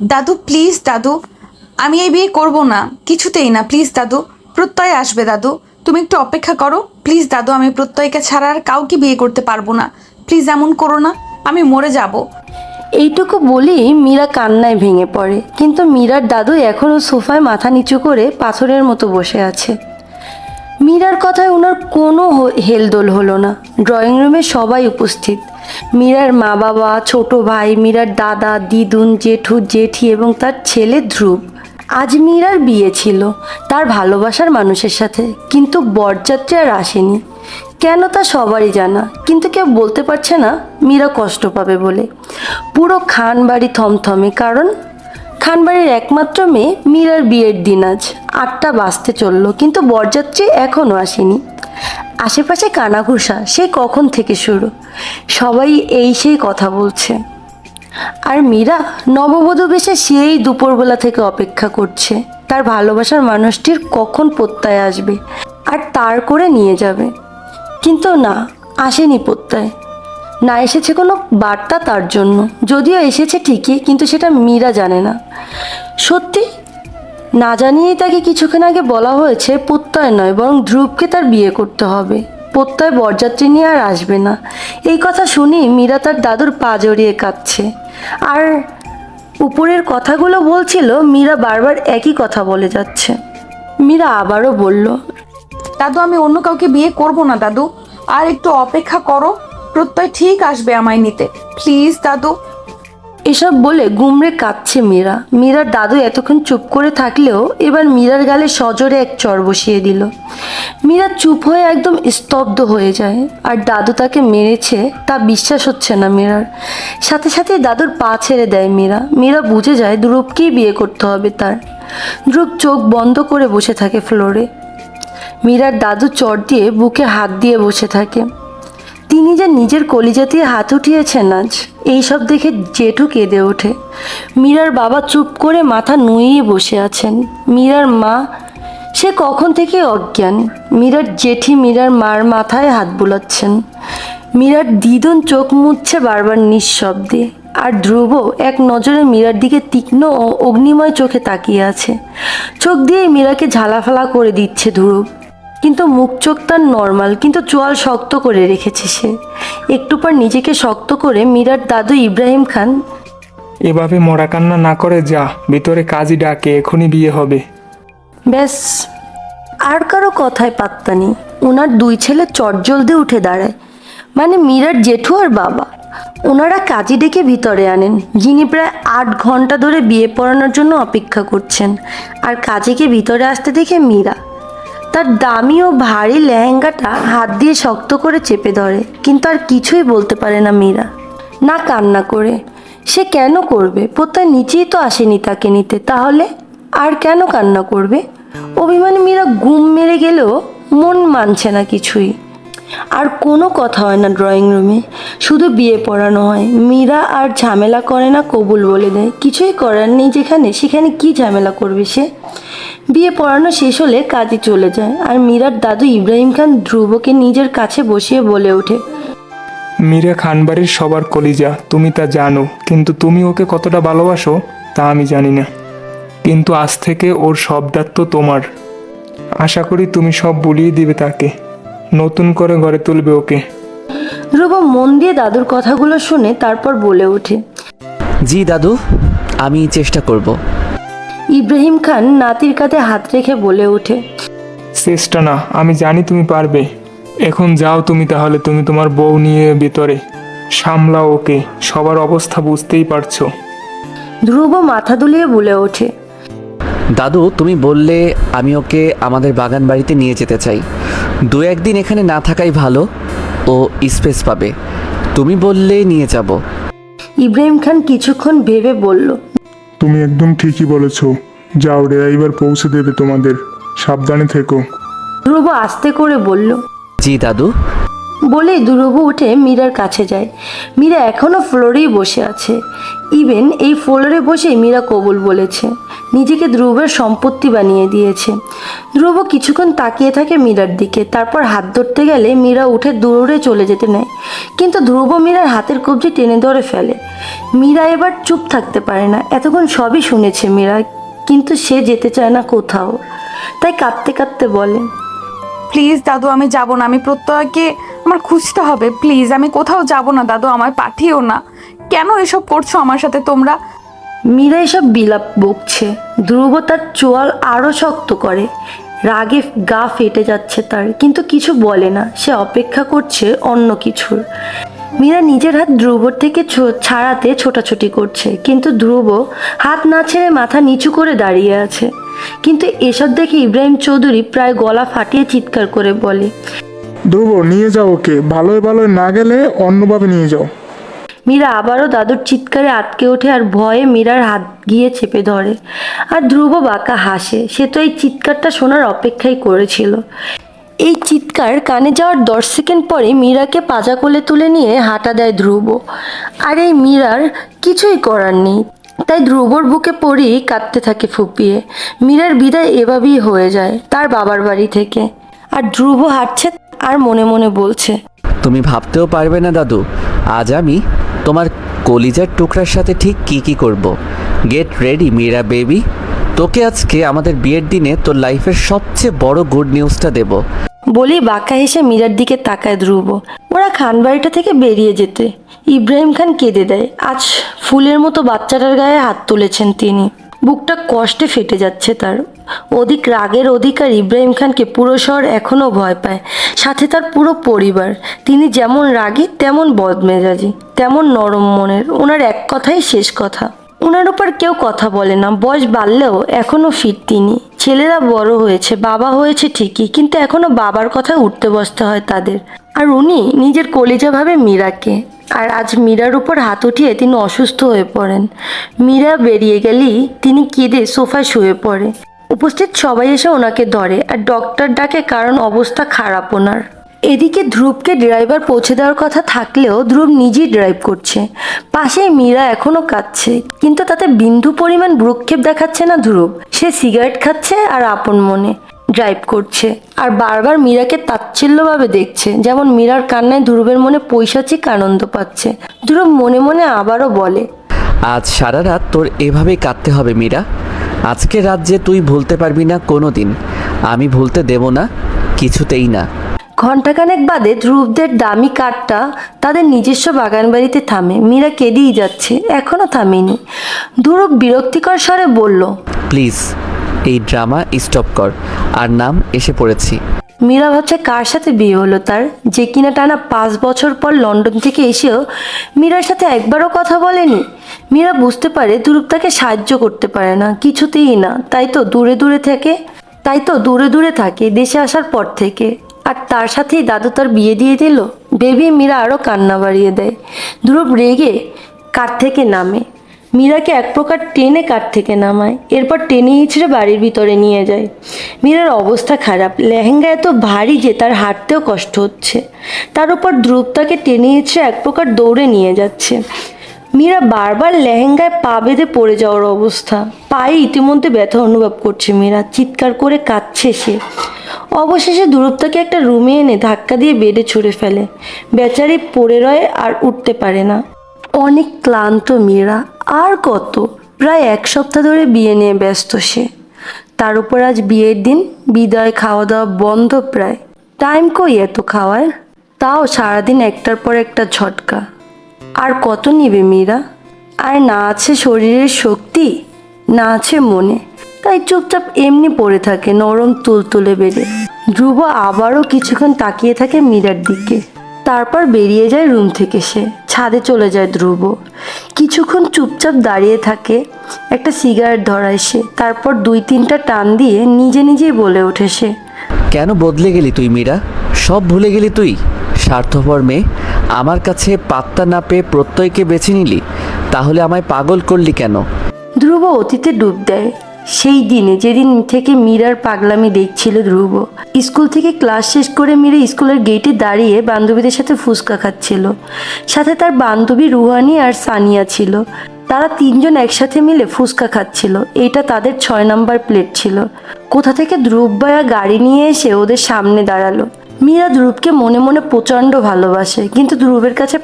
দাদু প্লিজ দাদু, আমি এই বিয়ে করব না, কিছুতেই না, প্লিজ দাদু। প্রত্যয় আসবে দাদু, তুমি একটু অপেক্ষা করো প্লিজ দাদু। আমি প্রত্যয়কে ছাড়া আর কাউকে বিয়ে করতে পারবো না, প্লিজ এমন করো না, আমি মরে যাব। এইটুকু বলেই মীরা কান্নায় ভেঙে পড়ে, কিন্তু মীরার দাদু এখনও সোফায় মাথা নিচু করে পাথরের মতো বসে আছে। মীরার কথায় ওনার কোনো হেলদোল হলো না। ড্রয়িং রুমে সবাই উপস্থিত, মীরার মা বাবা, ছোট ভাই, মীরার দাদা, দিদুন, জেঠু, জেঠি এবং তার ছেলে ধ্রুব। আজ মীরার বিয়ে ছিল তার ভালোবাসার মানুষের সাথে, কিন্তু বরযাত্রী আর আসেনি। কেন তা সবারই জানা, কিন্তু কেউ বলতে পারছে না মীরা কষ্ট পাবে বলে। পুরো খান বাড়ি থমথমে, কারণ খানবাড়ির একমাত্র মেয়ে মীরার বিয়ের দিন আজ 8টা বাজতে চলল, কিন্তু বরযাত্রী এখনও আসেনি। আশেপাশে কানাঘুষা সে কখন থেকে শুরু, সবাই এই সেই কথা বলছে। আর মীরা নববধূ বেশে সেই দুপুরবেলা থেকে অপেক্ষা করছে তার ভালোবাসার মানুষটির কখন প্রত্যয় আসবে আর তার করে নিয়ে যাবে। কিন্তু না, আসেনি প্রত্যয়, না এসেছে কোনো বার্তা তার জন্য। যদিও এসেছে ঠিকই, কিন্তু সেটা মীরা জানে না। সত্যি না জানিয়েই তাকে কিছুক্ষণ আগে বলা হয়েছে প্রত্যয় নয়, বরং ধ্রুবকে তার বিয়ে করতে হবে, প্রত্যয় বরযাত্রী নিয়ে আর আসবে না। এই কথা শুনেই মীরা তার দাদুর পা জড়িয়ে কাঁদছে। আর উপরের কথাগুলো বলছিল, মীরা বারবার একই কথা বলে যাচ্ছে। মীরা আবারও বলল, দাদু আমি অন্য কাউকে বিয়ে করব না দাদু, আর একটু অপেক্ষা করো, প্রত্যয় ঠিক আসবে আমায় নিতে, প্লিজ দাদু। এসব বলে গুমড়ে কাঁদছে মীরা। মীরার দাদু এতক্ষণ চুপ করে থাকলেও এবার মীরার গালে সজোরে এক চড় বসিয়ে দিল। মীরা চুপ হয়ে একদম স্তব্ধ হয়ে যায়। আর দাদু তাকে মেরেছে তা বিশ্বাস হচ্ছে না মীরার। সাথে সাথে দাদুর পা ছেড়ে দেয় মীরা। মীরা বুঝে যায় ধ্রুবকেই বিয়ে করতে হবে তার। ধ্রুব চোখ বন্ধ করে বসে থাকে ফ্লোরে। মীরার দাদু চড় দিয়ে বুকে হাত দিয়ে বসে থাকে। তিনি যে নিজের কলিজা দিয়ে হাত উঠিয়েছেন আজ, এইসব দেখে জেঠু কেঁদে ওঠে। মীরার বাবা চুপ করে মাথা নুইয়ে বসে আছেন। মীরার মা সে কখন থেকে অজ্ঞান। মীরার জেঠি মীরার মার মাথায় হাত বুলাচ্ছেন। মীরার দিদুন চোখ মুছছে বারবার নিঃশব্দে। আর ধ্রুব এক নজরে মীরার দিকে তীক্ষ্ণ ও অগ্নিময় চোখে তাকিয়ে আছে। চোখ দিয়ে মীরাকে ঝালাফালা করে দিচ্ছে ধ্রুব, কিন্তু মুখ চোখ তার নর্মাল, কিন্তু চোয়াল শক্ত করে রেখেছে সে। একটু পর নিজেকে শক্ত করে মীরার দাদু ইব্রাহিম খান, এভাবে মরা কান্না না করে যা, ভিতরে কাজী ডাকে, এখনই বিয়ে হবে। ব্যাস আর কারো কথায় পাত্তা নেই। ওনার দুই ছেলে চটজলদি উঠে দাঁড়ায়, মানে মীরার জেঠু আর বাবা। ওনারা কাজী ডেকে ভিতরে আনেন, যিনি প্রায় 8 ঘন্টা ধরে বিয়ে পড়ানোর জন্য অপেক্ষা করছেন। আর কাজীকে ভিতরে আসতে দেখে মীরা তার দামি ও ভারী লেহেঙ্গাটা হাত দিয়ে শক্ত করে চেপে ধরে, কিন্তু আর কিছুই বলতে পারে না মীরা। না কান্না করে, সে কেন করবে? প্রত্যয় নিচেই তো আসেনি তাকে নিতে, তাহলে আর কেন কান্না করবে? অভিমানী মীরা ঘুম মেরে গেলেও মন মানছে না কিছুই। আর কোনো কথা হয় না ড্রয়িং রুমে, শুধু বিয়ে পড়ানো হয়। মীরা আর ঝামেলা করে না, কবুল বলে দেয়। কিছুই করার নেই, যেখানে সেখানে কি ঝামেলা করবে সে। বিয়ে পড়ানো শেষ হলে কাজী চলে যায়। আর মীরার দাদু ইব্রাহিম খান ধ্রুবকে নিজের কাছে বসিয়ে বলে ওঠে, মীরা খানবাড়ির সবার কলিজা, তুমি তা জানো, কিন্তু তুমি ওকে কতটা ভালোবাসো তা আমি জানি না। কিন্তু আজ থেকে ওর সব দায়িত্ব তোমার। আশা করি তুমি সব বলিয়ে দিবে তাকে, নতুন করে গড়ে তুলবে ওকে। ধ্রুব মন দিয়ে দাদুর কথাগুলো শুনে তারপর বলে ওঠে, জি দাদু, আমি চেষ্টা করব। ইব্রাহিম খান নাতির কাঁধে হাত রেখে বলে ওঠে, চেষ্টা না, আমি জানি তুমি পারবে। এখন যাও তুমি, তাহলে তুমি তোমার বউ নিয়ে ভিতরে সামলাও ওকে, সবার অবস্থা বুঝতেই পারছো। ধ্রুব মাথা দুলিয়ে বলে ওঠে, দাদু তুমি বললে আমি ওকে আমাদের বাগান বাড়িতে নিয়ে যেতে চাই। 2-1 দিন এখানে না থাকাই ভালো, ও স্পেস পাবে। তুমি বললে নিয়ে যাব। ইব্রাহিম খান কিছুক্ষণ ভেবে বলল, তুমি একদম ঠিকই বলেছ। যাও, ড্রাইভার পৌঁছে দেবে তোমাদের, সাবধানে থেকো। ধ্রুব আস্তে করে বলল। জি দাদু। বলেই ধ্রুব উঠে মীরার কাছে যায়। মীরা এখনও ফ্লোরেই বসে আছে। ইভেন এই ফ্লোরে বসেই মীরা কবুল বলেছে, নিজেকে ধ্রুবের সম্পত্তি বানিয়ে দিয়েছে। ধ্রুব কিছুক্ষণ তাকিয়ে থাকে মীরার দিকে, তারপর হাত ধরতে গেলে মীরা উঠে দৌড়ে চলে যেতে নেয়। কিন্তু ধ্রুব মীরার হাতের কবজি টেনে ধরে ফেলে। মীরা এবার চুপ থাকতে পারে না। এতক্ষণ সবই শুনেছে মীরা, কিন্তু সে যেতে চায় না কোথাও, তাই কাঁদতে কাঁদতে বলে, প্লিজ দাদু আমি যাব না, আমি প্রত্যয়কে আমার খুঁজতে হবে, প্লিজ আমি কোথাও যাব না দাদু, আমায় পাঠিও না। কেন এসব করছো আমার সাথে তোমরা? মীরা এসব বিলাপ বকছে। ধ্রুব তার চোয়াল আরও শক্ত করে, রাগে গা ফেটে যাচ্ছে তার, কিন্তু কিছু বলে না। সে অপেক্ষা করছে অন্য কিছুর। মীরা নিজের হাত ধ্রুবর থেকে ছাড়াতে ছোটাছুটি করছে, কিন্তু ধ্রুব হাত না ছেড়ে মাথা নিচু করে দাঁড়িয়ে আছে। কিন্তু এসব দেখে ইব্রাহিম চৌধুরী প্রায় গলা ফাটিয়ে চিৎকার করে বলে, ধ্রুব নিয়ে যাও ওকে, ভালোই ভালোই না গেলে অন্যভাবে নিয়ে যাও। মীরা আবারও দাদুর চিৎকারে আটকে ওঠে আর ভয়ে মীরার হাত গিয়ে চেপে ধরে। আর ধ্রুব বাঁকা হাসে। সে তো এই চিৎকারটা শোনার অপেক্ষাই করেছিল। এই চিৎকার কানে যাওয়ার 10 সেকেন্ড পরে মীরাকে পাজা কোলে তুলে নিয়ে হাঁটা দেয় ধ্রুব। আর এই মীরার কিছুই করার নেই, তাই ধ্রুবর বুকে পড়েই কাঁদতে থাকে ফুপিয়ে। মীরার বিদায় এভাবেই হয়ে যায় তার বাবার বাড়ি থেকে। আর ধ্রুব হাঁটছে আর মনে মনে বলছে, তুমি ভাবতেও পারবে না দাদু, আজ আমি তোমার কলিজার টুকরার সাথে ঠিক কি করব। গেট রেডি মীরা বেবি, তোকে আজকে আমাদের বিয়ের দিনে তোর লাইফের সবচেয়ে বড় গুড নিউজটা দেব। বলেই বাঁকা হেসে মীরার দিকে তাকায় ধ্রুব। ওরা খানবাড়িটা থেকে বেরিয়ে যেতে ইব্রাহিম খান কেঁদে দেয়। আজ ফুলের মতো বাচ্চাটার গায়ে হাত তুলেছেন তিনি। বুকটা কষ্টে ফেটে যাচ্ছে তার। অধিক রাগের অধিকার ইব্রাহিম খানকে পুরো শহর এখনও ভয় পায়, সাথে তার পুরো পরিবার। তিনি যেমন রাগী, তেমন বদমেজাজি, তেমন নরম মনের। ওনার এক কথাই শেষ কথা। ওনার উপর কেউ কথা বলে না। বয়স বাড়লেও এখনও ফিট তিনি। ছেলেরা বড় হয়েছে, বাবা হয়েছে ঠিকই, কিন্তু এখনও বাবার কথা উঠতে বসতে হয় তাদের। আর উনি নিজের কলিজা ভাবে মীরাকে। আর আজ মীরার উপর হাত উঠিয়ে তিনি অসুস্থ হয়ে পড়েন। মীরা বেরিয়ে গেলেই তিনি কেঁদে সোফায় শুয়ে পড়ে। উপস্থিত সবাই এসে ওনাকে ধরে আর ডক্টর ডাকে, কারণ অবস্থা খারাপ ওনার। এদিকে ধ্রুবকে ড্রাইভার পৌঁছে দেওয়ার কথা থাকলেও ধ্রুব নিজেই ড্রাইভ করছে। পাশেই মীরা এখনও কাঁদছে, কিন্তু তাতে বিন্দু পরিমাণ ভ্রুক্ষেপ দেখাচ্ছে না ধ্রুব। সে সিগারেট খাচ্ছে আর আপন মনে ড্রাইভ করছে, আর বারবার মীরাকে তাচ্ছিল্যভাবে দেখছে, যেমন মীরার কান্নায় ধ্রুবের মনে পৈশাচিক আনন্দ পাচ্ছে। ধ্রুব মনে মনে আবারও বলে, আজ সারা রাত তোর এভাবেই কাঁদতে হবে মীরা। আজকে রাত যে তুই ভুলতে পারবি না কোনো দিন, আমি ভুলতে দেব না, কিছুতেই না। ঘণ্টাখানেক বাদে ধ্রুবদের দামি কারটা তাদের নিজস্ব বাগান বাড়িতে থামে। মীরা কেঁদেই যাচ্ছে, এখনও থামেনি। ধ্রুব বিরক্তিকর স্বরে বলল, প্লিজ এই ড্রামা স্টপ কর, আর নাম এসে পড়েছি। মীরা ভাবছে কার সাথে বিয়ে হলো তার, যে কিনা টানা 5 বছর পর লন্ডন থেকে এসেও মীরার সাথে একবারও কথা বলেনি। মীরা বুঝতে পারে ধ্রুব তাকে সাহায্য করতে পারে না, কিছুতেই না। তাই তো দূরে দূরে থাকে দেশে আসার পর থেকে। আর তার সাথেই দাদু তার বিয়ে দিয়ে দিল। ভেবে মীরা আরও কান্না বাড়িয়ে দেয়। ধ্রুব রেগে কার থেকে নামে, মীরাকে এক প্রকার টেনে কার থেকে নামায়, এরপর টেনে হিঁচড়ে বাড়ির ভিতরে নিয়ে যায়। মীরার অবস্থা খারাপ, লেহেঙ্গা এত ভারী যে তার হাঁটতেও কষ্ট হচ্ছে। তার উপর ধ্রুব তাকে টেনে হিঁচড়ে এক প্রকার দৌড়ে নিয়ে যাচ্ছে। মীরা বারবার লেহেঙ্গায় পা বেঁধে পড়ে যাওয়ার অবস্থা। পায়ে ইতিমধ্যে ব্যথা অনুভব করছে মীরা, চিৎকার করে কাঁদছে সে। অবশেষে ধ্রুব তাকে একটা রুমে এনে ধাক্কা দিয়ে বেডে ছুঁড়ে ফেলে। বেচারি পড়ে রয় আর উঠতে পারে না। অনেক ক্লান্ত মীরা। আর কত, প্রায় 1 সপ্তাহ ধরে বিয়ে নিয়ে ব্যস্ত সে। তার উপর আজ বিয়ের দিন, বিদায়, খাওয়া দাওয়া বন্ধ প্রায়। টাইম কই এত খাওয়ার, তাও সারাদিন একটার পর একটা ঝটকা। আর কত নিবে মীরা? আর না আছে শরীরের শক্তি, না আছে মনে, তাই চুপচাপ এমনি পড়ে থাকে নরম তুলতুলে বেড়ে। ধ্রুব আবারও কিছুক্ষণ তাকিয়ে থাকে মীরার দিকে, তারপর বেরিয়ে যায় রুম থেকে। সে ছাদে চলে যায় ধ্রুব। কিছুক্ষণ চুপচাপ দাঁড়িয়ে থাকে, একটা সিগারেট ধরায় সে। তারপর 2-3টা টান দিয়ে নিজেই বলে ওঠে সে, কেন বদলে গেলি তুই মীরা? সব ভুলে গেলি তুই? স্বার্থপর মেয়ে, আমার কাছে পাত্তা না পেয়ে প্রত্যয়কে বেছে নিলি, তাহলে আমায় পাগল করলি কেন? ধ্রুব অতীতে ডুব দেয়। সেই দিনে যেদিন থেকে মীরার পাগলামি দেখছিল ধ্রুব। স্কুল থেকে ক্লাস শেষ করে মীরা স্কুলের গেটে দাঁড়িয়ে বান্ধবীদের সাথে ফুচকা খাচ্ছিল। সাথে তার বান্ধবী রুহানি আর সানিয়া ছিল। তারা 3জন একসাথে মিলে ফুচকা খাচ্ছিল। এটা তাদের 6 নাম্বার প্লেট ছিল। কোথা থেকে ধ্রুব ভাইয়া গাড়ি নিয়ে এসে ওদের সামনে দাঁড়ালো। মীরা ধ্রুবকে মনে মনে প্রচণ্ড ভালোবাসে, কিন্তু ধ্রুবের কাছে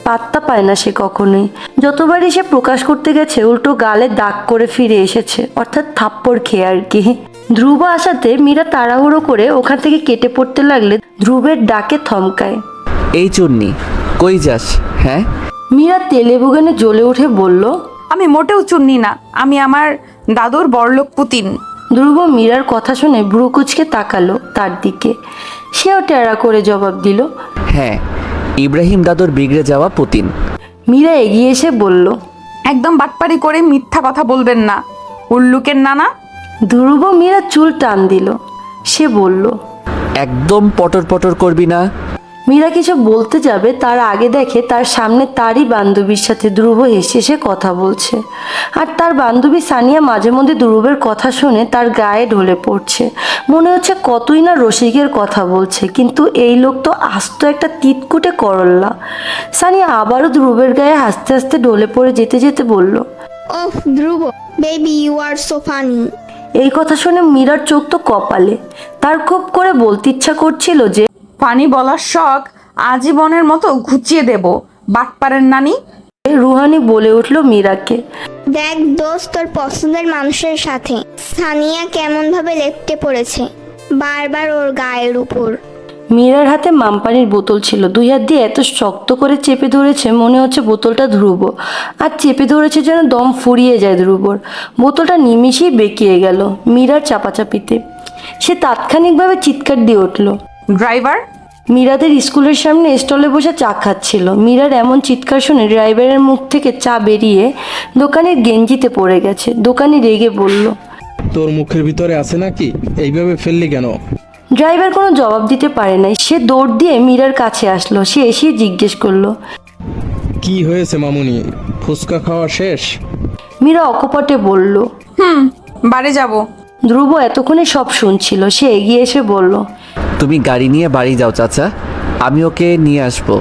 পাত্তা পায় না সে কখনোই। যতবারই সে প্রকাশ করতে গেছে উল্টো গালে দাগ করে ফিরে এসেছে, অর্থাৎ থাপ্পড় খেয়ে আর কি। ধ্রুব আসাতে মীরা তাড়াহুড়ো করে ওখান থেকে কেটে পড়তে লাগলে ধ্রুবের ডাকে থমকায়। এই চুন্নি, কই যাস? হ্যাঁ, মীরা তেলে বুগানে জ্বলে উঠে বলল, আমি মোটেও চুন্নি না, আমি আমার দাদুর বড়লোক পুতিন। ধ্রুব মীরার কথা শুনে ভ্রু কুঁচকে তাকালো তার দিকে। সেও টেরা করে জবাব দিল, হ্যাঁ, ইব্রাহিম দাদুর বিগড়ে যাওয়া পুতিন। মীরা এগিয়ে এসে বলল, একদম বাটপারি করে মিথ্যা কথা বলবেন না, উল্লুকের নানা। ধ্রুব মীরা চুল টান দিল। সে বলল, একদম পটর পটর করবি না। মীরা কিছু বলতে যাবে তার আগে দেখে তার সামনে তারই বান্ধবীর সাথে ধ্রুব হেসে হেসে কথা বলছে। আর তার বান্ধবী সানিয়া মাঝে মধ্যে ধ্রুবের কথা শুনে তার গায়ে ঢলে পড়ছে। মনে হচ্ছে কতই না রসিকের কথা বলছে, কিন্তু এই লোক তো আস্ত একটা তিতকুটে করল্লা। সানিয়া আবারও ধ্রুবের গায়ে হাসতে হাসতে ঢলে পড়ে যেতে যেতে বলল, Oh, Dhruv, baby, you are so funny. এই কথা শুনে মীরার চোখ তো কপালে। তার খুব করে বলতে ইচ্ছা করছিল যে পানি বলার শখ আজীবনের মতো ঘুচিয়ে দেব, বাটপারের নানি। রুহানি বলে উঠল মীরাকে, দেখ দোস্ত, তোর পছন্দের মানুষের সাথে সানিয়া কেমন ভাবে লেপটে পড়েছে বারবার ওর গায়ের উপর। মীরার হাতে মামপানির বোতল ছিল, দুই হাত দিয়ে এত শক্ত করে চেপে ধরেছে মনে হচ্ছে বোতলটা ধ্রুব। আর চেপে ধরেছে যেন দম ফুরিয়ে যায় ধ্রুবর। বোতলটা নিমিষেই বেঁকিয়ে গেল মীরার চাপাচাপিতে। সে তাৎক্ষণিকভাবে চিৎকার দিয়ে উঠল। ড্রাইভার, মীরাদের স্কুলের সামনে স্টলে বসে চা খাচ্ছিল। মীরার এমন চিৎকার শুনে ড্রাইভারের মুখ থেকে চা বেরিয়ে দোকানের গেঞ্জিতে পড়ে গেছে। দোকানি রেগে বলল, তোর মুখের ভিতরে আছে নাকি? এইভাবে ফেললি কেন? ড্রাইভার কোনো জবাব দিতে পারে নাই। সে দৌড় দিয়ে মীরার কাছে আসলো। সে এসে জিজ্ঞেস করলো, কি হয়েছে মামুনি? ফুচকা খাওয়া শেষ? মীরা অকপটে বলল। বাড়ি যাব। ধ্রুব এতক্ষণে সব শুনছিল। সে এগিয়ে এসে বলল, তুমি গাড়ি নিয়ে বাড়ি যাও চাচা, আমি ওকে নিয়ে আসবো।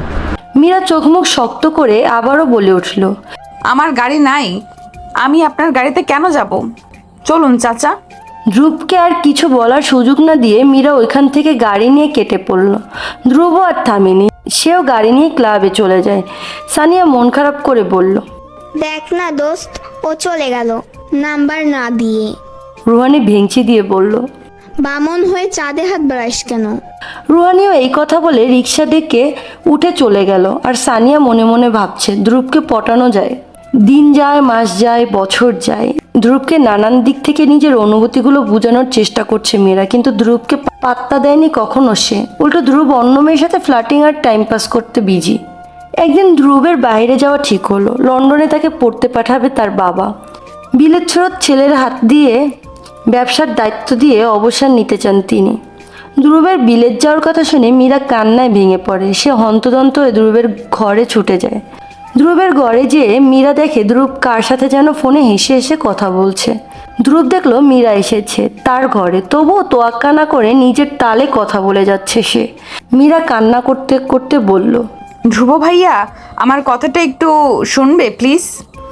মীরা চোখ মুখ শক্ত করে আবারও বলে উঠল, আমার গাড়ি নাই, আমি আপনার গাড়িতে কেন যাব? চলুন চাচা। ধ্রুবকে আর কিছু বলার সুযোগ না দিয়ে মীরা ওইখান থেকে গাড়ি নিয়ে কেটে পড়ল। ধ্রুব আর থামেনি, সেও গাড়ি নিয়ে ক্লাবে চলে যায়। সানিয়া মন খারাপ করে বলল, দেখ না দোস্ত, ও চলে গেল নাম্বার না দিয়ে। রুহানি ভেঙচি দিয়ে বলল, বামন হয়ে চাঁদে হাত বাড়াইস কেন? রুহানিও এই কথা বলে রিক্সা ডেকে উঠে চলে গেল। আর সানিয়া মনে মনে ভাবছে ধ্রুবকে পটানো যায়। দিন যায়, মাস যায়, বছর যায়। ধ্রুবকে নানান দিক থেকে নিজের অনুভূতিগুলো বোঝানোর চেষ্টা করছে মেয়েরা, কিন্তু ধ্রুবকে পাত্তা দেয়নি কখনো সে। উল্টো ধ্রুব অন্য মেয়ের সাথে ফ্লার্টিং আর টাইম পাস করতে বিজি। একদিন ধ্রুবের বাইরে যাওয়া ঠিক হলো। লন্ডনে তাকে পড়তে পাঠাবে তার বাবা। বিলেত ছোট ছেলের হাত দিয়ে ব্যবসার দায়িত্ব দিয়ে অবসর নিতে চান তিনি। ধ্রুবের বিলেত যাওয়ার কথা শুনে মীরা কান্নায় ভেঙে পড়ে। সে হন্তদন্ত হয়ে ধ্রুবের ঘরে ছুটে যায়। ধ্রুবের ঘরে যেয়ে মীরা দেখে ধ্রুব কার সাথে যেন ফোনে হেসে হেসে কথা বলছে। ধ্রুব দেখলো মীরা এসেছে তার ঘরে, তবুও তোয়াক্কা না করে নিজের তালে কথা বলে যাচ্ছে সে। মীরা কান্না করতে করতে বলল, ধ্রুব ভাইয়া, আমার কথাটা একটু শুনবে প্লিজ?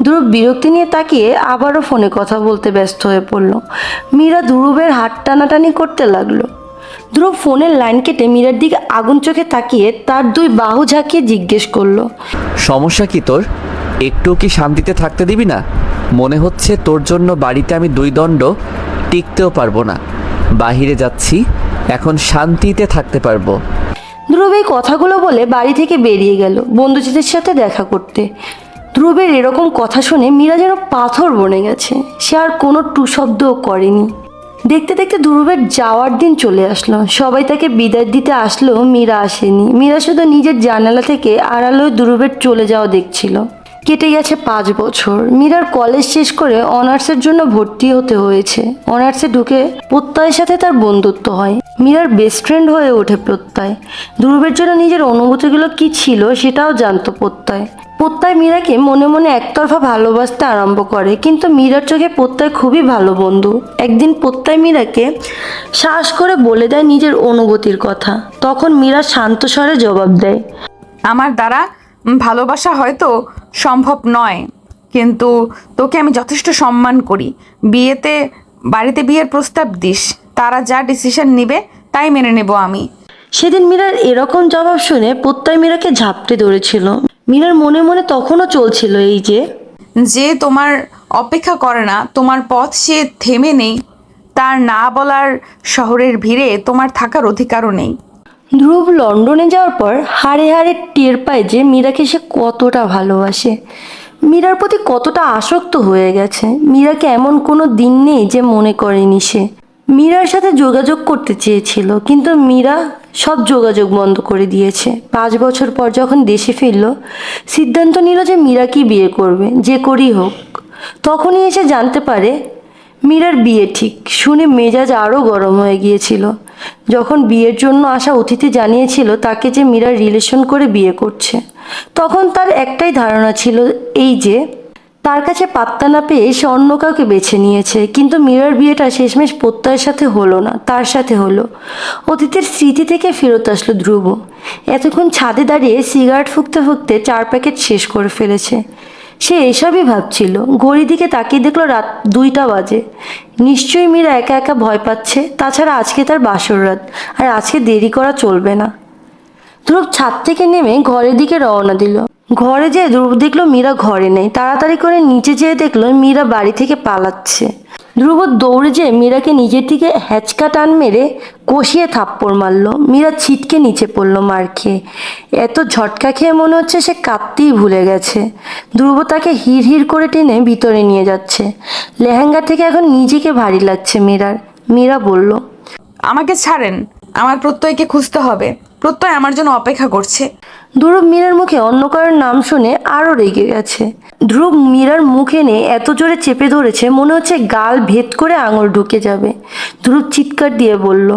ধ্রুব বিরক্তি নিয়ে তাকিয়ে আবারও ফোনে কথা বলতে ব্যস্ত হয়ে পড়ল। মীরা ধ্রুবের হাত টানাটানি করতে লাগলো। ধ্রুব ফোনের লাইন কেটে মীরার দিকে আগুন চোখে তাকিয়ে তার দুই বাহু ঝাঁকিয়ে জিজ্ঞেস করলো, সমস্যা কি তোর? একটু কি শান্তিতে থাকতে দিবি না? মনে হচ্ছে তোর জন্য বাড়িতে আমি 2 দণ্ড টিকতেও পারবো না। বাহিরে যাচ্ছি, এখন শান্তিতে থাকতে পারবো। ধ্রুব এই কথাগুলো বলে বাড়ি থেকে বেরিয়ে গেল বন্ধুদের সাথে দেখা করতে। ধ্রুবের এরকম কথা শুনে মীরা যেন পাথর বনে গেছে। সে আর কোনো টু শব্দও করেনি। দেখতে দেখতে ধ্রুবের যাওয়ার দিন চলে আসলো। সবাই তাকে বিদায় দিতে আসলেও মীরা আসেনি। মীরা শুধু নিজের জানালা থেকে আড়ালে ধ্রুবের চলে যাওয়া দেখছিল। কেটে গেছে 5 বছর। মীরার কলেজ শেষ করে অনার্সের জন্য ভর্তি হতে হয়েছে। অনার্সে ঢুকে প্রত্যয়ের সাথে তার বন্ধুত্ব হয়। মীরার বেস্ট ফ্রেন্ড হয়ে ওঠে প্রত্যয়। ধ্রুবের জন্য নিজের অনুভূতিগুলো কি ছিল সেটাও জানতো প্রত্যয়। প্রত্যয় মীরাকে মনে মনে একতরফা ভালোবাসতে আরম্ভ করে, কিন্তু মীরার চোখে প্রত্যয় খুবই ভালো বন্ধু। একদিন প্রত্যয় মীরাকে সাহস করে বলে দেয় নিজের অনুভূতির কথা। তখন মীরা শান্ত স্বরে জবাব দেয়, আমার দ্বারা ভালোবাসা হয়তো সম্ভব নয়, কিন্তু তোকে আমি যথেষ্ট সম্মান করি। বাড়িতে বিয়ের প্রস্তাব দিস, তারা যা ডিসিশন নিবে তাই মেনে নেব আমি। সেদিন মীরার এরকম জবাব শুনে প্রত্যয় মীরাকে ঝাপটে ধরেছিল। মীরার মনে মনে তখনও চলছিল এই যে তোমার অপেক্ষা করে না, তোমার পথ সে থেমে নেই, তার না বলার শহরের ভিড়ে তোমার থাকার অধিকারও নেই। ধ্রুব লন্ডনে যাওয়ার পর হাড়ে হাড়ে টের পায় যে মীরাকে সে কতটা ভালোবাসে, মীরার প্রতি কতটা আসক্ত হয়ে গেছে। মীরাকে এমন কোনো দিন নেই যে মনে করেনি সে। মীরার সাথে যোগাযোগ করতে চেয়েছিল, কিন্তু মীরা সব যোগাযোগ বন্ধ করে দিয়েছে। 5 বছর পর যখন দেশে ফিরল, সিদ্ধান্ত নিল যে মীরাকেই বিয়ে করবে, যে করেই হোক। তখনই এসে জানতে পারে মীরার বিয়ে ঠিক। শুনে মেজাজ আরও গরম হয়ে গিয়েছিল। যখন বিয়ের জন্য আসা অতিথি জানিয়েছিল তাকে যে মীরার রিলেশন করে বিয়ে করছে, তখন তার একটাই ধারণা ছিল এই যে তার কাছে পাত্তা না পেয়ে সে অন্য কাউকে বেছে নিয়েছে। কিন্তু মীরার বিয়েটা শেষমেশ প্রত্যয়ের সাথে হলো না, তার সাথে হলো। অতীতের স্মৃতি থেকে ফেরত আসলো ধ্রুব। এতক্ষণ ছাদে দাঁড়িয়ে সিগারেট ফুঁকতে ফুঁকতে 4 প্যাকেট শেষ করে ফেলেছে। সে এসবই ভাবছিল। ঘড়ির দিকে তাকিয়ে দেখলো রাত 2টা বাজে। নিশ্চয়ই মীরা একা একা ভয় পাচ্ছে। তাছাড়া আজকে তার বাসর রাত, আর আজকে দেরি করা চলবে না। ধ্রুব ছাদ থেকে নেমে ঘরের দিকে রওনা দিল। ঘরে যেয়ে ধ্রুব দেখলো মীরা ঘরে নেই। তাড়াতাড়ি করে নিচে যেয়ে দেখলো মীরা বাড়ি থেকে পালাচ্ছে। ধ্রুব দৌড়ে যেয়ে মীরাকে নিজের দিকে হ্যাচকা টান মেরে কষিয়ে থাপ্পড় মারলো। মীরা ছিটকে নিচে পড়লো মার খেয়ে। এত ঝটকা খেয়ে মনে হচ্ছে সে কাঁদতেই ভুলে গেছে। ধ্রুব তাকে হিড় হিড় করে টেনে ভিতরে নিয়ে যাচ্ছে। লেহেঙ্গা থেকে এখন নিজেকে ভারী লাগছে মীরার। মীরা বলল, আমাকে ছাড়েন, আমার প্রত্যয়কে খুঁজতে হবে। প্রত্যয় আমার জন্য অপেক্ষা করছে। ধ্রুব মীরার মুখে অন্য কারোর নাম শুনে আরও রেগে গেছে। ধ্রুব মীরার মুখ এনে এত জোরে চেপে ধরেছে মনে হচ্ছে গাল ভেদ করে আঙুল ঢুকে যাবে। ধ্রুব চিৎকার দিয়ে বলল,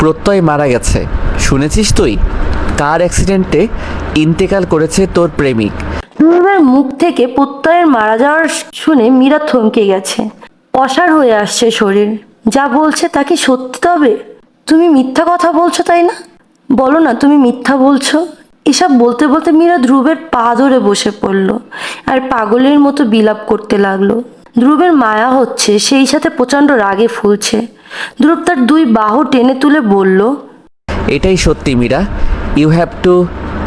প্রত্যয় মারা গেছে, শুনেছিস তুই? কার অ্যাক্সিডেন্টে ইন্তেকাল করেছে তোর প্রেমিক। ধ্রুবের মুখ থেকে প্রত্যয়ের মারা যাওয়ার শুনে মীরা থমকে গেছে। অসাড় হয়ে আসছে শরীর। যা বলছে তা কি সত্যি? তবে তুমি মিথ্যা কথা বলছো, তাই না? বলো না তুমি মিথ্যা বলছো। এসব বলতে বলতে মীরা ধ্রুবের পা ধরে বসে পড়ল আর পাগলের মতো বিলাপ করতে লাগলো। ধ্রুবের মায়া হচ্ছে, সেই সাথে প্রচণ্ড রাগে ফুলছে। ধ্রুব তার 2 বাহু টেনে তুলে বলল, এটাই সত্যি Meera, you have to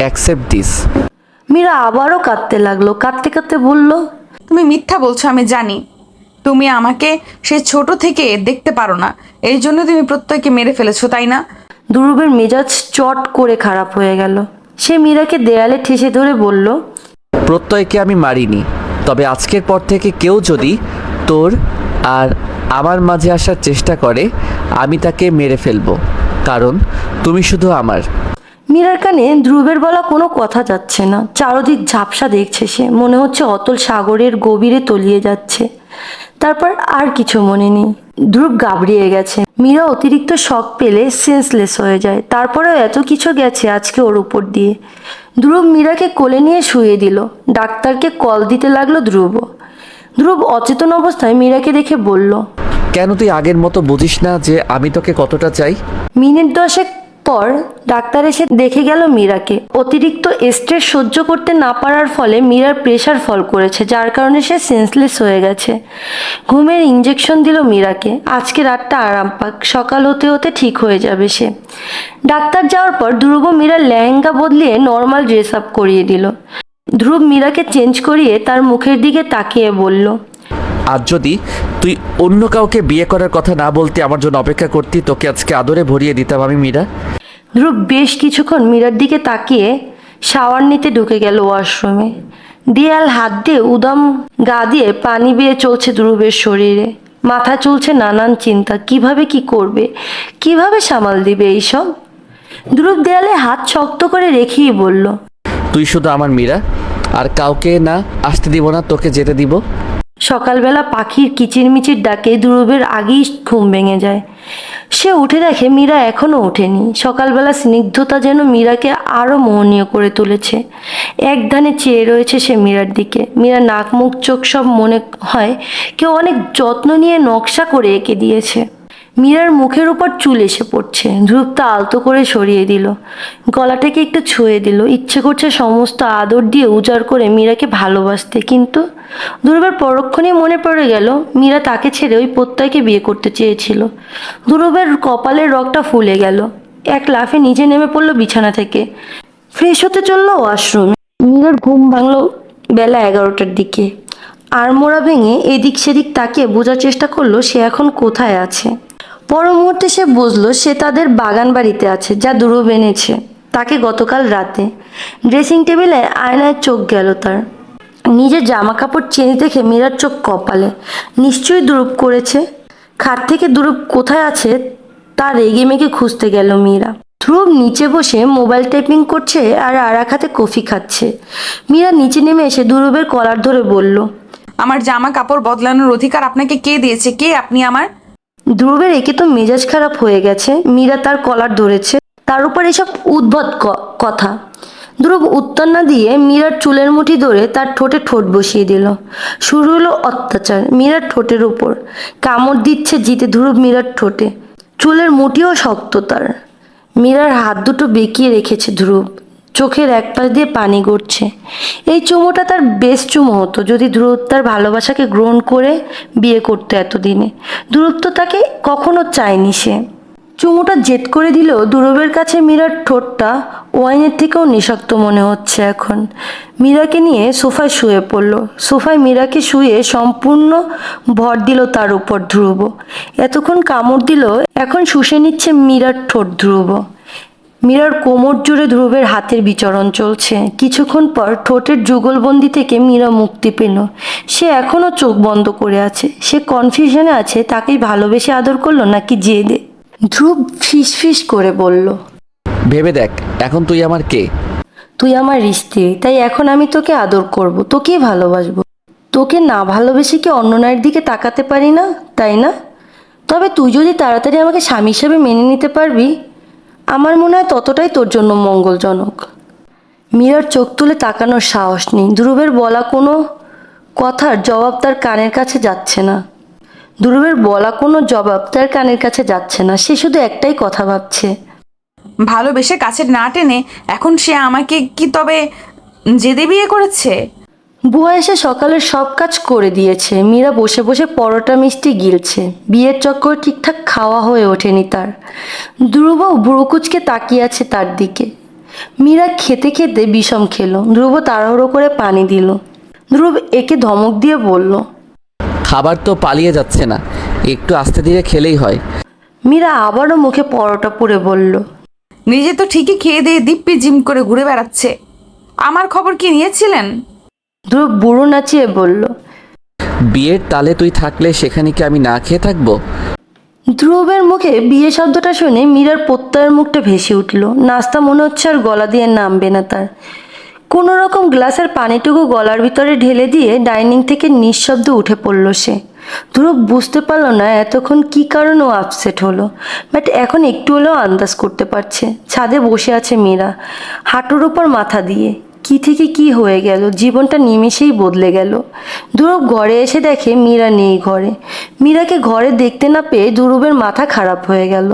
accept this. Meera আবারও কাঁদতে লাগলো। কাঁদতে কাঁদতে বলল, তুমি মিথ্যা বলছো, আমি জানি। তুমি আমাকে সে ছোট থেকে দেখতে পারো না, এই জন্য তুমি প্রত্যয়কে মেরে ফেলেছো, তাই না? ধ্রুবের মেজাজ চট করে খারাপ হয়ে গেল। সে মীরাকে দেয়ালে ঠেসে ধরে বলল, প্রত্যয়কে আমি মারিনি, তবে আজকের পর থেকে কেউ যদি তোর আর আমার মাঝে আসার চেষ্টা করে আমি তাকে মেরে ফেলবো, কারণ তুমি শুধু আমার। মীরার কানে ধ্রুবের বলা কোনো কথা যাচ্ছে না। চারদিক ঝাপসা দেখছে সে, মনে হচ্ছে অতল সাগরের গভীরে তলিয়ে যাচ্ছে। তারপর আর কিছু মনে নেই। ধ্রুব ঘাবড়িয়ে গেছে। মীরা অতিরিক্ত শক পেলে সেন্সলেস হয়ে যায়। তারপরেও এত কিছু গেছে আজকে ওর উপর দিয়ে। ধ্রুব মীরাকে কোলে নিয়ে শুয়ে দিল। ডাক্তারকে কল দিতে লাগলো ধ্রুব অচেতন অবস্থায় মীরাকে দেখে বলল, কেন তুই আগের মতো বুঝিস না যে আমি তোকে কতটা চাই? মিনিট 10 পর ডাক্তার এসে দেখে গেল মীরাকে। অতিরিক্ত স্ট্রেস সহ্য করতে না পারার ফলে মীরার প্রেশার ফল করেছে, যার কারণে সে সেন্সলেস হয়ে গেছে। ঘুমের ইঞ্জেকশন দিল মীরাকে। আজকে রাতটা আরাম পাক, সকাল হতে হতে ঠিক হয়ে যাবে সে। ডাক্তার যাওয়ার পর ধ্রুব মীরার লেহেঙ্গা বদলিয়ে নর্মাল ড্রেস আপ করিয়ে দিল। ধ্রুব মীরাকে চেঞ্জ করিয়ে তার মুখের দিকে তাকিয়ে বলল, আজ যদি তুই অন্য কাউকে বিয়ে করার কথা না বলতে, আমার জন্য অপেক্ষা করতি, তোকে আজকে আদরে ভরিয়ে দিতাম আমি মীরা। ধ্রুব বেশ কিছুক্ষণ মীরার দিকে তাকিয়ে শাওয়ার নিতে ঢুকে গেল ওয়াশরুমে। দেয়াল হাত দিয়ে উদাম গা দিয়ে পানি বেয়ে চলছে ধ্রুবের শরীরে। মাথা চলছে নানান চিন্তা, কিভাবে কি করবে, কিভাবে সামাল দিবে এইসব। ধ্রুব দেয়ালে হাত শক্ত করে রেখেই বলল, তুই শুধু আমার মীরা, আর কাউকে না আসতে দিব না, তোকে যেতে দিব। সকালবেলা পাখির কিচিরমিচির ডাকে ধ্রুবের আগেই ঘুম ভেঙে যায়। সে উঠে দেখে মীরা এখনও ওঠেনি। সকালবেলা স্নিগ্ধতা যেন মীরাকে আরও মোহনীয় করে তুলেছে। একধানে চেয়ে রয়েছে সে মীরার দিকে। মীরা নাক মুখ চোখ সব মনে হয় কেউ অনেক যত্ন নিয়ে নকশা করে এঁকে দিয়েছে। মীরার মুখের উপর চুল এসে পড়ছে। ধ্রুব তা আলতো করে সরিয়ে দিল, গলাটাকে একটু ছুঁয়ে দিল। ইচ্ছে করছে সমস্ত আদর দিয়ে উজাড় করে মীরাকে ভালোবাসতে, কিন্তু ধ্রুবের পরক্ষণেই মনে পড়ে গেল মীরা তাকে ছেড়ে ওই প্রত্যয়কে বিয়ে করতে চেয়েছিল। ধ্রুবের কপালের রগটা ফুলে গেল। এক লাফে নিচে নেমে পড়লো বিছানা থেকে। ফ্রেশ হতে চললো ওয়াশরুমে। মীরার ঘুম ভাঙলো বেলা 11টার দিকে। আড়মোড়া ভেঙে এদিক সেদিক তাকিয়ে বোঝার চেষ্টা করলো সে এখন কোথায় আছে। পর মুহূর্তে সে বুঝলো সে তাদের বাগান বাড়িতে আছে, যা ধ্রুব এনেছে তাকে গতকাল রাতে। ড্রেসিং টেবিলে আয়নায় চোখ গেল তার। নিজের জামা কাপড় চেঞ্জ দেখে মীরার চোখ কপালে। নিশ্চয়ই ধ্রুব করেছে। খাট থেকে ধ্রুব কোথায় আছে তা রেগে মেগে খুঁজতে গেল মীরা। ধ্রুব নিচে বসে মোবাইল টাইপিং করছে আর এক হাতে কফি খাচ্ছে। মীরা নিচে নেমে এসে ধ্রুবের কলার ধরে বলল, আমার জামা কাপড় বদলানোর অধিকার আপনাকে কে দিয়েছে? কে আপনি আমার? ধ্রুবের একে তো মেজাজ খারাপ হয়ে গেছে। মীরা তার কলার ধরেছে, তার উপর এসব উদ্ভট কথা। ধ্রুব উত্তর না দিয়ে মীরার চুলের মুঠি ধরে তার ঠোঁটে ঠোঁট বসিয়ে দিল। শুরু হলো অত্যাচার মীরার ঠোঁটের উপর। কামড় দিচ্ছে জিতে ধ্রুব মীরার ঠোঁটে। চুলের মুঠিও শক্ত তার। মীরার হাত দুটো বেঁকিয়ে রেখেছে ধ্রুব। চোখের এক পাশ দিয়ে পানি গড়ছে। এই চুমোটা তার বেশ চুমো হতো যদি ধ্রুব তার ভালোবাসাকে গ্রহণ করে বিয়ে করতো এতদিনে। ধ্রুব তো তাকে কখনো চায়নি। সে চুমোটা জেদ করে দিলেও ধ্রুবের কাছে মীরার ঠোঁটটা ওয়াইনের থেকেও নিঃশক্ত মনে হচ্ছে এখন। মীরাকে নিয়ে সোফায় শুয়ে পড়ল। সোফায় মীরাকে শুয়ে সম্পূর্ণ ভর দিল তার উপর ধ্রুব। এতক্ষণ কামড় দিল, এখন শুষে নিচ্ছে মীরার ঠোঁট ধ্রুব। মীরার কোমর জুড়ে ধ্রুবের হাতের বিচরণ চলছে। কিছুক্ষণ পর ঠোঁটের যুগলবন্দি থেকে মীরা মুক্তি পেল। সে এখনও চোখ বন্ধ করে আছে। সে কনফিউশনে আছে তাকেই ভালোবেসে আদর করলো নাকি জেদে। ধ্রুব ফিস ফিস করে বলল, ভেবে দেখ, এখন তুই আমার কে? তুই আমার স্ত্রী, তাই এখন আমি তোকে আদর করব, তোকেই ভালোবাসবো। তোকে না ভালোবেসে কি অন্য নারীর দিকে তাকাতে পারি না, তাই না? তবে তুই যদি তাড়াতাড়ি আমাকে স্বামী হিসেবে মেনে নিতে পারবি, আমার মনে হয় ততটাই তোর জন্য মঙ্গলজনক। মীরার চোখ তুলে তাকানোর সাহস নেই। ধ্রুবের বলা কোনো কথার জবাব তার কানের কাছে যাচ্ছে না। সে শুধু একটাই কথা ভাবছে। ভালোবেসে কাছে না টেনে এখন সে আমাকে কি তবে জেদে বিয়ে করেছে? বুয়া এসে সকালের সব কাজ করে দিয়েছে। মীরা বসে বসে পরোটা মিষ্টি গিলছে। বিয়ের চক্কর ঠিকঠাক খাওয়া হয়ে ওঠেনি তার। ধ্রুব ভ্রুকুচকে তাকিয়ে আছে তার দিকে। মীরা খেতে খেতে বিষম খেলো। ধ্রুব তাড়াহুড়ো করে পানি দিল। ধ্রুব একে ধমক দিয়ে বলল, খাবার তো পালিয়ে যাচ্ছে না, একটু আস্তে ধীরে খেলেই হয়। মীরা আবারও মুখে পরোটা পুরে বলল, নিজে তো ঠিকই খেয়ে দিয়ে দিব্যি জিম করে ঘুরে বেড়াচ্ছে। আমার খবর কি নিয়েছিলেন? ধ্রুব বুড়ো নাচিয়ে বলল, বিয়ের তালে তুই থাকলে সেখানে কি আমি না খেয়ে থাকবো? ধ্রুবের মুখে বিয়ে শব্দটা শুনে মীরার প্রত্যয়ের মুখটা ভেসে উঠল। নাস্তা মনে হচ্ছে আর গলা দিয়ে নামবে না তার। কোনো রকম গ্লাসের পানিটুকু গলার ভিতরে ঢেলে দিয়ে ডাইনিং থেকে নিঃশব্দে উঠে পড়ল সে। ধ্রুব বুঝতে পারল না এতক্ষণ কী কারণে ও আপসেট হলো, বাট এখন একটু হলেও আন্দাজ করতে পারছে। ছাদে বসে আছে মীরা, হাঁটুর ওপর মাথা দিয়ে। কি থেকে কি হয়ে গেল, জীবনটা নিমেষেই বদলে গেল। ধ্রুব ঘরে এসে দেখে মীরা নেই ঘরে। মীরাকে ঘরে দেখতে না পেয়ে ধ্রুবের মাথা খারাপ হয়ে গেল।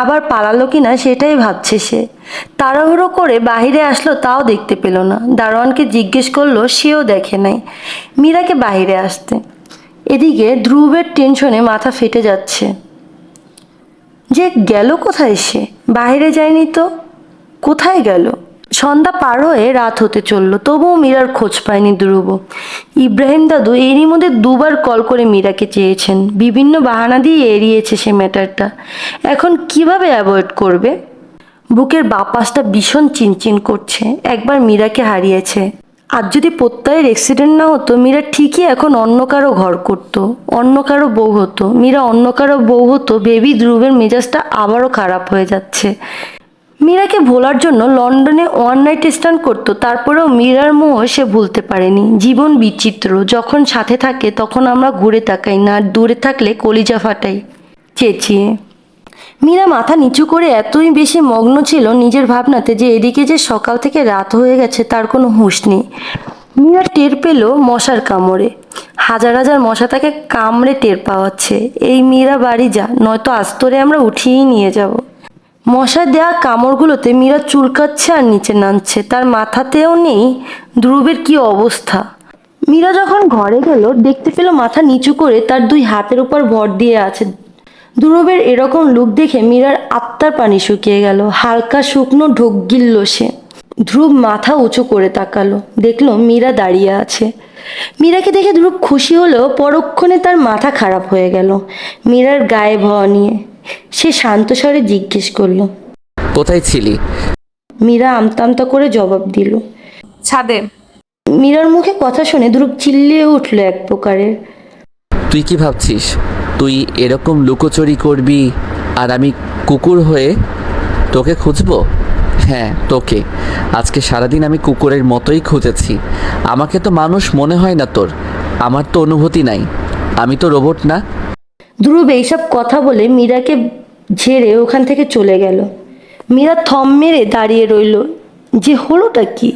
আবার পালালো কিনা সেটাই ভাবছে সে। তাড়াহুড়ো করে বাহিরে আসলো, তাও দেখতে পেল না। দারোয়ানকে জিজ্ঞেস করলো, সেও দেখে নাই মীরাকে বাহিরে আসতে। এদিকে ধ্রুবের টেনশনে মাথা ফেটে যাচ্ছে। যে গেল কোথায় সে? বাইরে যায়নি তো, কোথায় গেল? সন্ধ্যা পার হয়ে রাত হতে চলল, তবুও মীরার খোঁজ পায়নি ধ্রুব। ইব্রাহিম দাদু এরই মধ্যে দুবার কল করে মীরাকে চেয়েছেন। বিভিন্ন বাহানা দিয়ে এড়িয়েছে সে ম্যাটারটা। এখন কিভাবে অ্যাভয়েড করবে? বুকের বাঁ পাশটা ভীষণ চিনচিন করছে। একবার মীরাকে হারিয়েছে। আর যদি প্রত্যয়ের অ্যাক্সিডেন্ট না হতো, মীরা ঠিকই এখন অন্য কারো ঘর করত, অন্য কারো বউ হতো। মীরা অন্য কারো বউ হতো ভেবেই ধ্রুবের মেজাজটা আবারও খারাপ হয়ে যাচ্ছে। মীরাকে ভোলার জন্য লন্ডনে ওয়ান নাইট স্ট্যান্ড করতো, তারপরেও মীরার মোহ সে ভুলতে পারেনি। জীবন বিচিত্র, যখন সাথে থাকে তখন আমরা ঘুরে তাকাই না, আর দূরে থাকলে কলিজা ফাটাই চেঁচিয়ে। মীরা মাথা নিচু করে এতই বেশি মগ্ন ছিল নিজের ভাবনাতে যে এদিকে যে সকাল থেকে রাত হয়ে গেছে তার কোনো হুঁশ নেই। মীরা টের পেল মশার কামড়ে। হাজার হাজার মশা তাকে কামড়ে টের পাওয়াচ্ছে। এই মীরা বাড়ি যা, নয়তো আস্তরে আমরা উঠিয়েই নিয়ে যাব। মশা দেয়া কামড়গুলোতে মীরা চুলকাচ্ছে আর নিচে নামছে। তার মাথাতেও নেই ধ্রুবের কি অবস্থা। মীরা যখন ঘরে গেল দেখতে পেল মাথা নিচু করে তার দুই হাতের উপর ভর দিয়ে আছে। ধ্রুবের এরকম লুক দেখে মীরার আত্মার পানি শুকিয়ে গেল, হালকা শুকনো ঢোক গিলল সে। ধ্রুব মাথা উঁচু করে তাকালো, দেখলো মীরা দাঁড়িয়ে আছে। মীরাকে দেখে ধ্রুব খুশি হলেও পরক্ষণে তার মাথা খারাপ হয়ে গেল মীরার গায়েব হওয়া নিয়ে। সে শান্ত স্বরে জিজ্ঞেস করলো, কোথায় ছিলি? মীরা আমতা আমতা করে জবাব দিল। ছাদে। মীরার মুখে কথা শুনে ধ্রুব চিল্লিয়ে উঠল এক প্রকারের। তুই কি ভাবছিস তুই এরকম লুকোচুরি করবি আর আমি কুকুর হয়ে তোকে খুঁজবো? হ্যাঁ, তোকে আজকে সারাদিন আমি কুকুরের মতোই খুঁজেছি। আমাকে তো মানুষ মনে হয় না তোর, আমার তো অনুভূতি নাই, আমি তো রোবট না। ধ্রুব এইসব কথা বলে মীরাকে ঝেড়ে ওখান থেকে চলে গেল। মীরা থম মেরে দাঁড়িয়ে রইল, যে হলোটা কি?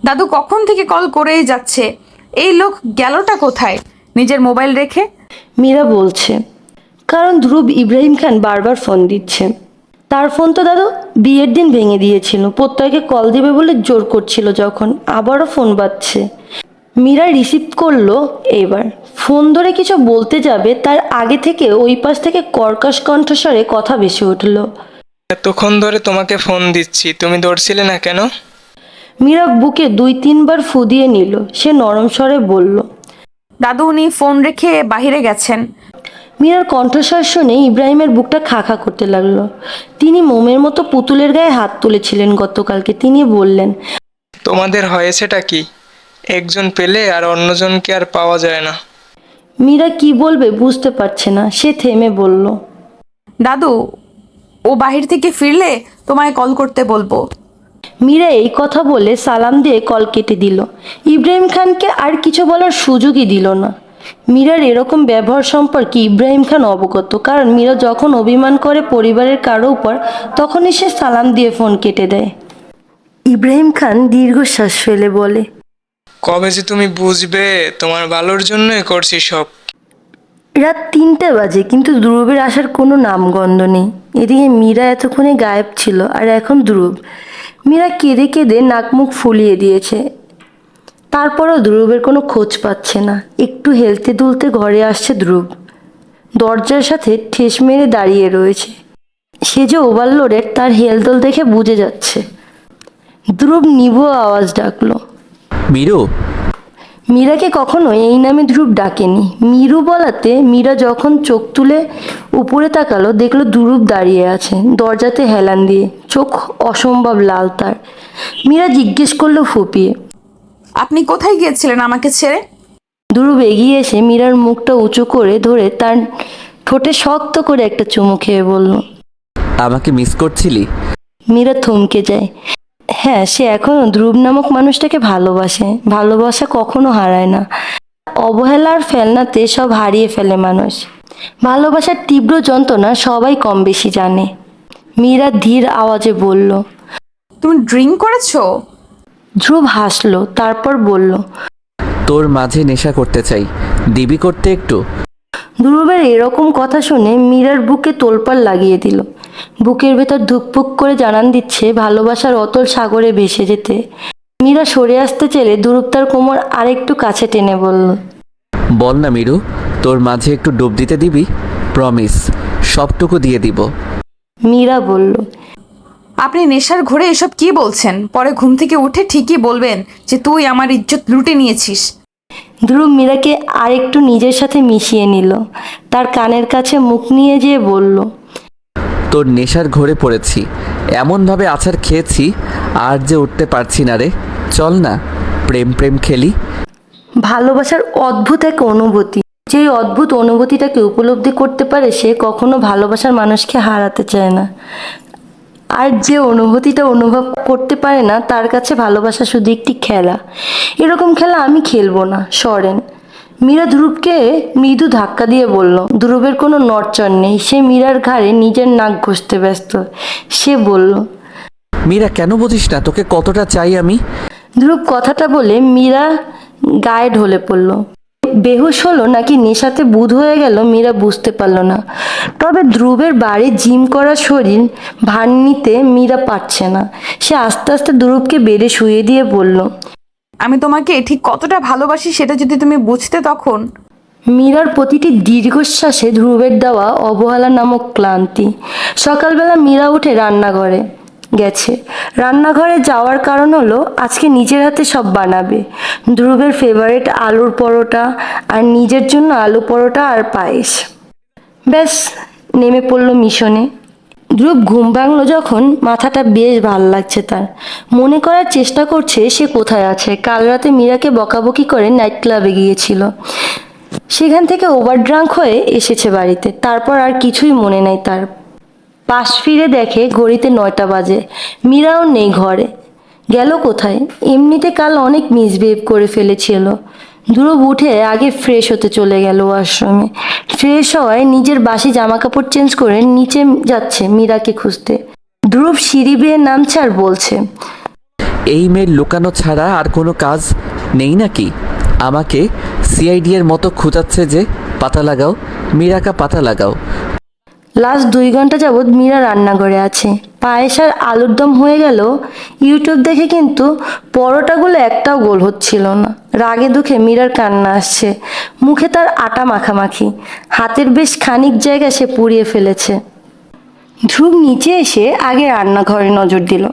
দাদু কখন থেকে কল করেই যাচ্ছে, এই লোক গেলটা কোথায় নিজের মোবাইল রেখে? মীরা বলছে, কারণ ধ্রুব ইব্রাহিম খান বারবার ফোন দিচ্ছে। তার ফোন তো দাদু বিয়ের দিন ভেঙে দিয়েছিল, প্রত্যয়কে কল দিবে বলে জোর করছিল, যখন আবারও ফোন বাজছে। মীরা রিসিভ করলো। এবার ফোন ধরে কিছু বলতে যাবে তার আগে থেকে ওই পাশ থেকে কর্কশ কণ্ঠস্বরে কথা ভেসে উঠল। এতক্ষণ ধরে তোমাকে ফোন দিচ্ছি, তুমি ধরছিলে না কেন? মীরা বুকে 2-3 বার ফু দিয়ে নিল। সে নরম স্বরে বলল, দাদু উনি ফোন রেখে বাইরে গেছেন। মীরার কণ্ঠস্বর শুনে ইব্রাহিমের বুকটা খা খা করতে লাগলো। তিনি মোমের মতো পুতুলের গায়ে হাত তুলেছিলেন গতকালকে। তিনি বললেন, তোমাদের হয়েছেটা কি? একজন পেলে আর অন্যজনকে আর পাওয়া যায় না। মীরা কি বলবে বুঝতে পারছে না। সে থেমে বলল, দাদু ও বাহির থেকে ফিরলে তোমায় কল করতে বলবো। মীরা এই কথা বলে সালাম দিয়ে কল কেটে দিল। ইব্রাহিম খানকে আর কিছু বলার সুযোগই দিল না। মীরার এরকম ব্যবহার সম্পর্কে ইব্রাহিম খান অবগত, কারণ মীরা যখন অভিমান করে পরিবারের কারো উপর তখনই সে সালাম দিয়ে ফোন কেটে দেয়। ইব্রাহিম খান দীর্ঘশ্বাস ফেলে বলে, কবে যে তুমি বুঝবে তোমার ভালোর জন্যই করছি সব। রাত 3টা বাজে, কিন্তু ধ্রুবের আসার কোনো নামগন্ধ নেই। এদিকে মীরা এতক্ষণে গায়েব ছিল, আর এখন ধ্রুব। মীরা কেঁদে কেঁদে নাক মুখ ফুলিয়ে দিয়েছে, তারপরও ধ্রুবের কোনো খোঁজ পাচ্ছে না। একটু হেলতে দুলতে ঘরে আসছে ধ্রুব, দরজার সাথে ঠেস মেরে দাঁড়িয়ে রয়েছে। সে যে ওভারলোডের তার হেলদোল দেখে বুঝে যাচ্ছে। ধ্রুব নিভু আওয়াজ ডাকলো, মিরু। মীরাকে কখনো এই নামে ধ্রুব ডাকেনি। মিরু বলাতে মীরা যখন চোখ তুলে উপরে তাকালো, দেখলো ধ্রুব দাঁড়িয়ে আছে দরজাতে হেলান দিয়ে, চোখ অসম্ভব লাল তার। মীরা জিজ্ঞেস করলো ফুপিয়ে, আপনি কোথায় গিয়েছিলেন আমাকে ছেড়ে? ধ্রুব এগিয়ে এসে মীরার মুখটা উঁচু করে ধরে তার ঠোঁটে শক্ত করে একটা চুমু খেয়ে বলল, আমাকে মিস করছিলি? মীরা থমকে যায়। হ্যাঁ, সে এখনো ধ্রুব নামক মানুষটাকে ভালোবাসে। ভালোবাসা কখনো হারায় না। অবহেলার ফেলনাতে সব হারিয়ে ফেলে মানুষ। ভালোবাসার তীব্র যন্ত্রণা সবাই কম বেশি জানে। মীরা ধীর আওয়াজে বলল। তুমি ড্রিঙ্ক করেছো? ধ্রুব হাসলো, তারপর বলল, তোর মাঝে নেশা করতে চাই, দিবি করতে একটু? ধ্রুবের এরকম কথা শুনে মীরার বুকে তোলপাড় লাগিয়ে দিল। বুকের ভেতর ধুকপুক করে জানান দিচ্ছে ভালোবাসার অতল সাগরে ভেসে যেতে। মীরা সরে আসতে চেলে ধ্রুব তার কোমর আরেকটু কাছে টেনে বলল, বল না মিরু, তোর মাঝে একটু ডুব দিতে দিবি? প্রমিস, সবটুকু দিয়ে দিব। মীরা বলল, আপনি নেশার ঘোরে এসব কি বলছেন? পরে ঘুম থেকে উঠে ঠিকই বলবেন যে তুই আমার ইজ্জত লুটে নিয়েছিস। ধ্রুব মীরাকে আরেকটু নিজের সাথে মিশিয়ে নিল, তার কানের কাছে মুখ নিয়ে যেয়ে বলল, তোর নেশার ঘোরে পড়েছি, এমনভাবে আছাড় খেয়েছি আর যে উঠতে পারছি না রে। চল না প্রেম প্রেম খেলি। ভালোবাসার অদ্ভুত এক অনুভূতি। যেই অদ্ভুত অনুভূতিটাকে উপলব্ধি করতে পারে সে কখনো ভালোবাসার মানুষকে হারাতে চায় না। আর যে অনুভূতিটা অনুভব করতে পারে না তার কাছে ভালোবাসা শুধু একটি খেলা। এরকম খেলা আমি খেলবো না, সরেন। মীরা ধ্রুবকে মৃদু ধাক্কা দিয়ে বলল। ধ্রুবের কোনো নড়চড় নেই, সে মীরার ঘাড়ে নিজের নাক ঘষতে ব্যস্ত। সে বলল, মীরা কেন বুঝিস না তোকে কতটা চাই আমি? ধ্রুব কথাটা বলে মীরা গায়ে ঢলে পড়ল। বেহুশ হলো নাকি নেশাতে বুঁদ হয়ে গেল মীরা বুঝতে পারল না। তবে ধ্রুবের বাড়ি জিম করা শরীর ভার নিতে মীরা পারছে না। সে আস্তে আস্তে ধ্রুবকে বেডে শুয়ে দিয়ে বলল, আমি তোমাকে ঠিক কতটা ভালোবাসি সেটা যদি তুমি বুঝতে তখন। মীরার প্রতিটি দীর্ঘশ্বাসে ধ্রুবের দেওয়া অবহেলা নামক ক্লান্তি। সকালবেলা মীরা উঠে রান্নাঘরে গেছে। রান্নাঘরে যাওয়ার কারণ হলো আজকে নিজের হাতে সব বানাবে। ধ্রুবের ফেভারিট আলুর পরোটা আর নিজের জন্য আলু পরোটা আর পায়েস। ব্যাস নেমে পড়ল মিশনে। ধ্রুব ঘুম ভাঙলো যখন মাথাটা বেশ ভাল লাগছে তার। মনে করার চেষ্টা করছে সে কোথায় আছে। কাল রাতে মীরাকে বকাবকি করে নাইট ক্লাবে গিয়েছিল, সেখান থেকে ওভারড্রাঙ্ক হয়ে এসেছে বাড়িতে। তারপর আর কিছুই মনে নেই তার। পাশ ফিরে দেখে ঘড়িতে 9টা বাজে। মীরাও নেই ঘরে, গেল কোথায়? এমনিতে কাল অনেক মিসবিহেভ করে ফেলেছিল। ধ্রুব উঠে আগে ফ্রেশ হতে চলে গেল ওয়াশরুমে। ফ্রেশ হওয়ায় নিজের বাসি জামা কাপড় চেঞ্জ করে নিচে যাচ্ছে মীরাকে খুঁজতে। ধ্রুব সিঁড়ি বেয়ে নামছে আর বলছে, এই মেয়ের লুকানো ছাড়া আর কোনো কাজ নেই নাকি? আমাকে সিআইডি এর মতো খোঁজাচ্ছে যে। পাতা লাগাও মীরাকা, পাতা লাগাও। লাস্ট 2 ঘন্টা যাবৎ মীরা রান্নাঘরে আছে। পায়েস আর আলুর দম হয়ে গেল ইউটিউব দেখে, কিন্তু পরোটাগুলো একটাও গোল হচ্ছিল না। রাগে দুঃখে মীরার কান্না আসছে। মুখে তার আটা মাখামাখি, হাতের বেশ খানিক জায়গা সে পুড়িয়ে ফেলেছে। ধ্রুব নিচে এসে আগে রান্নাঘরে নজর দিল।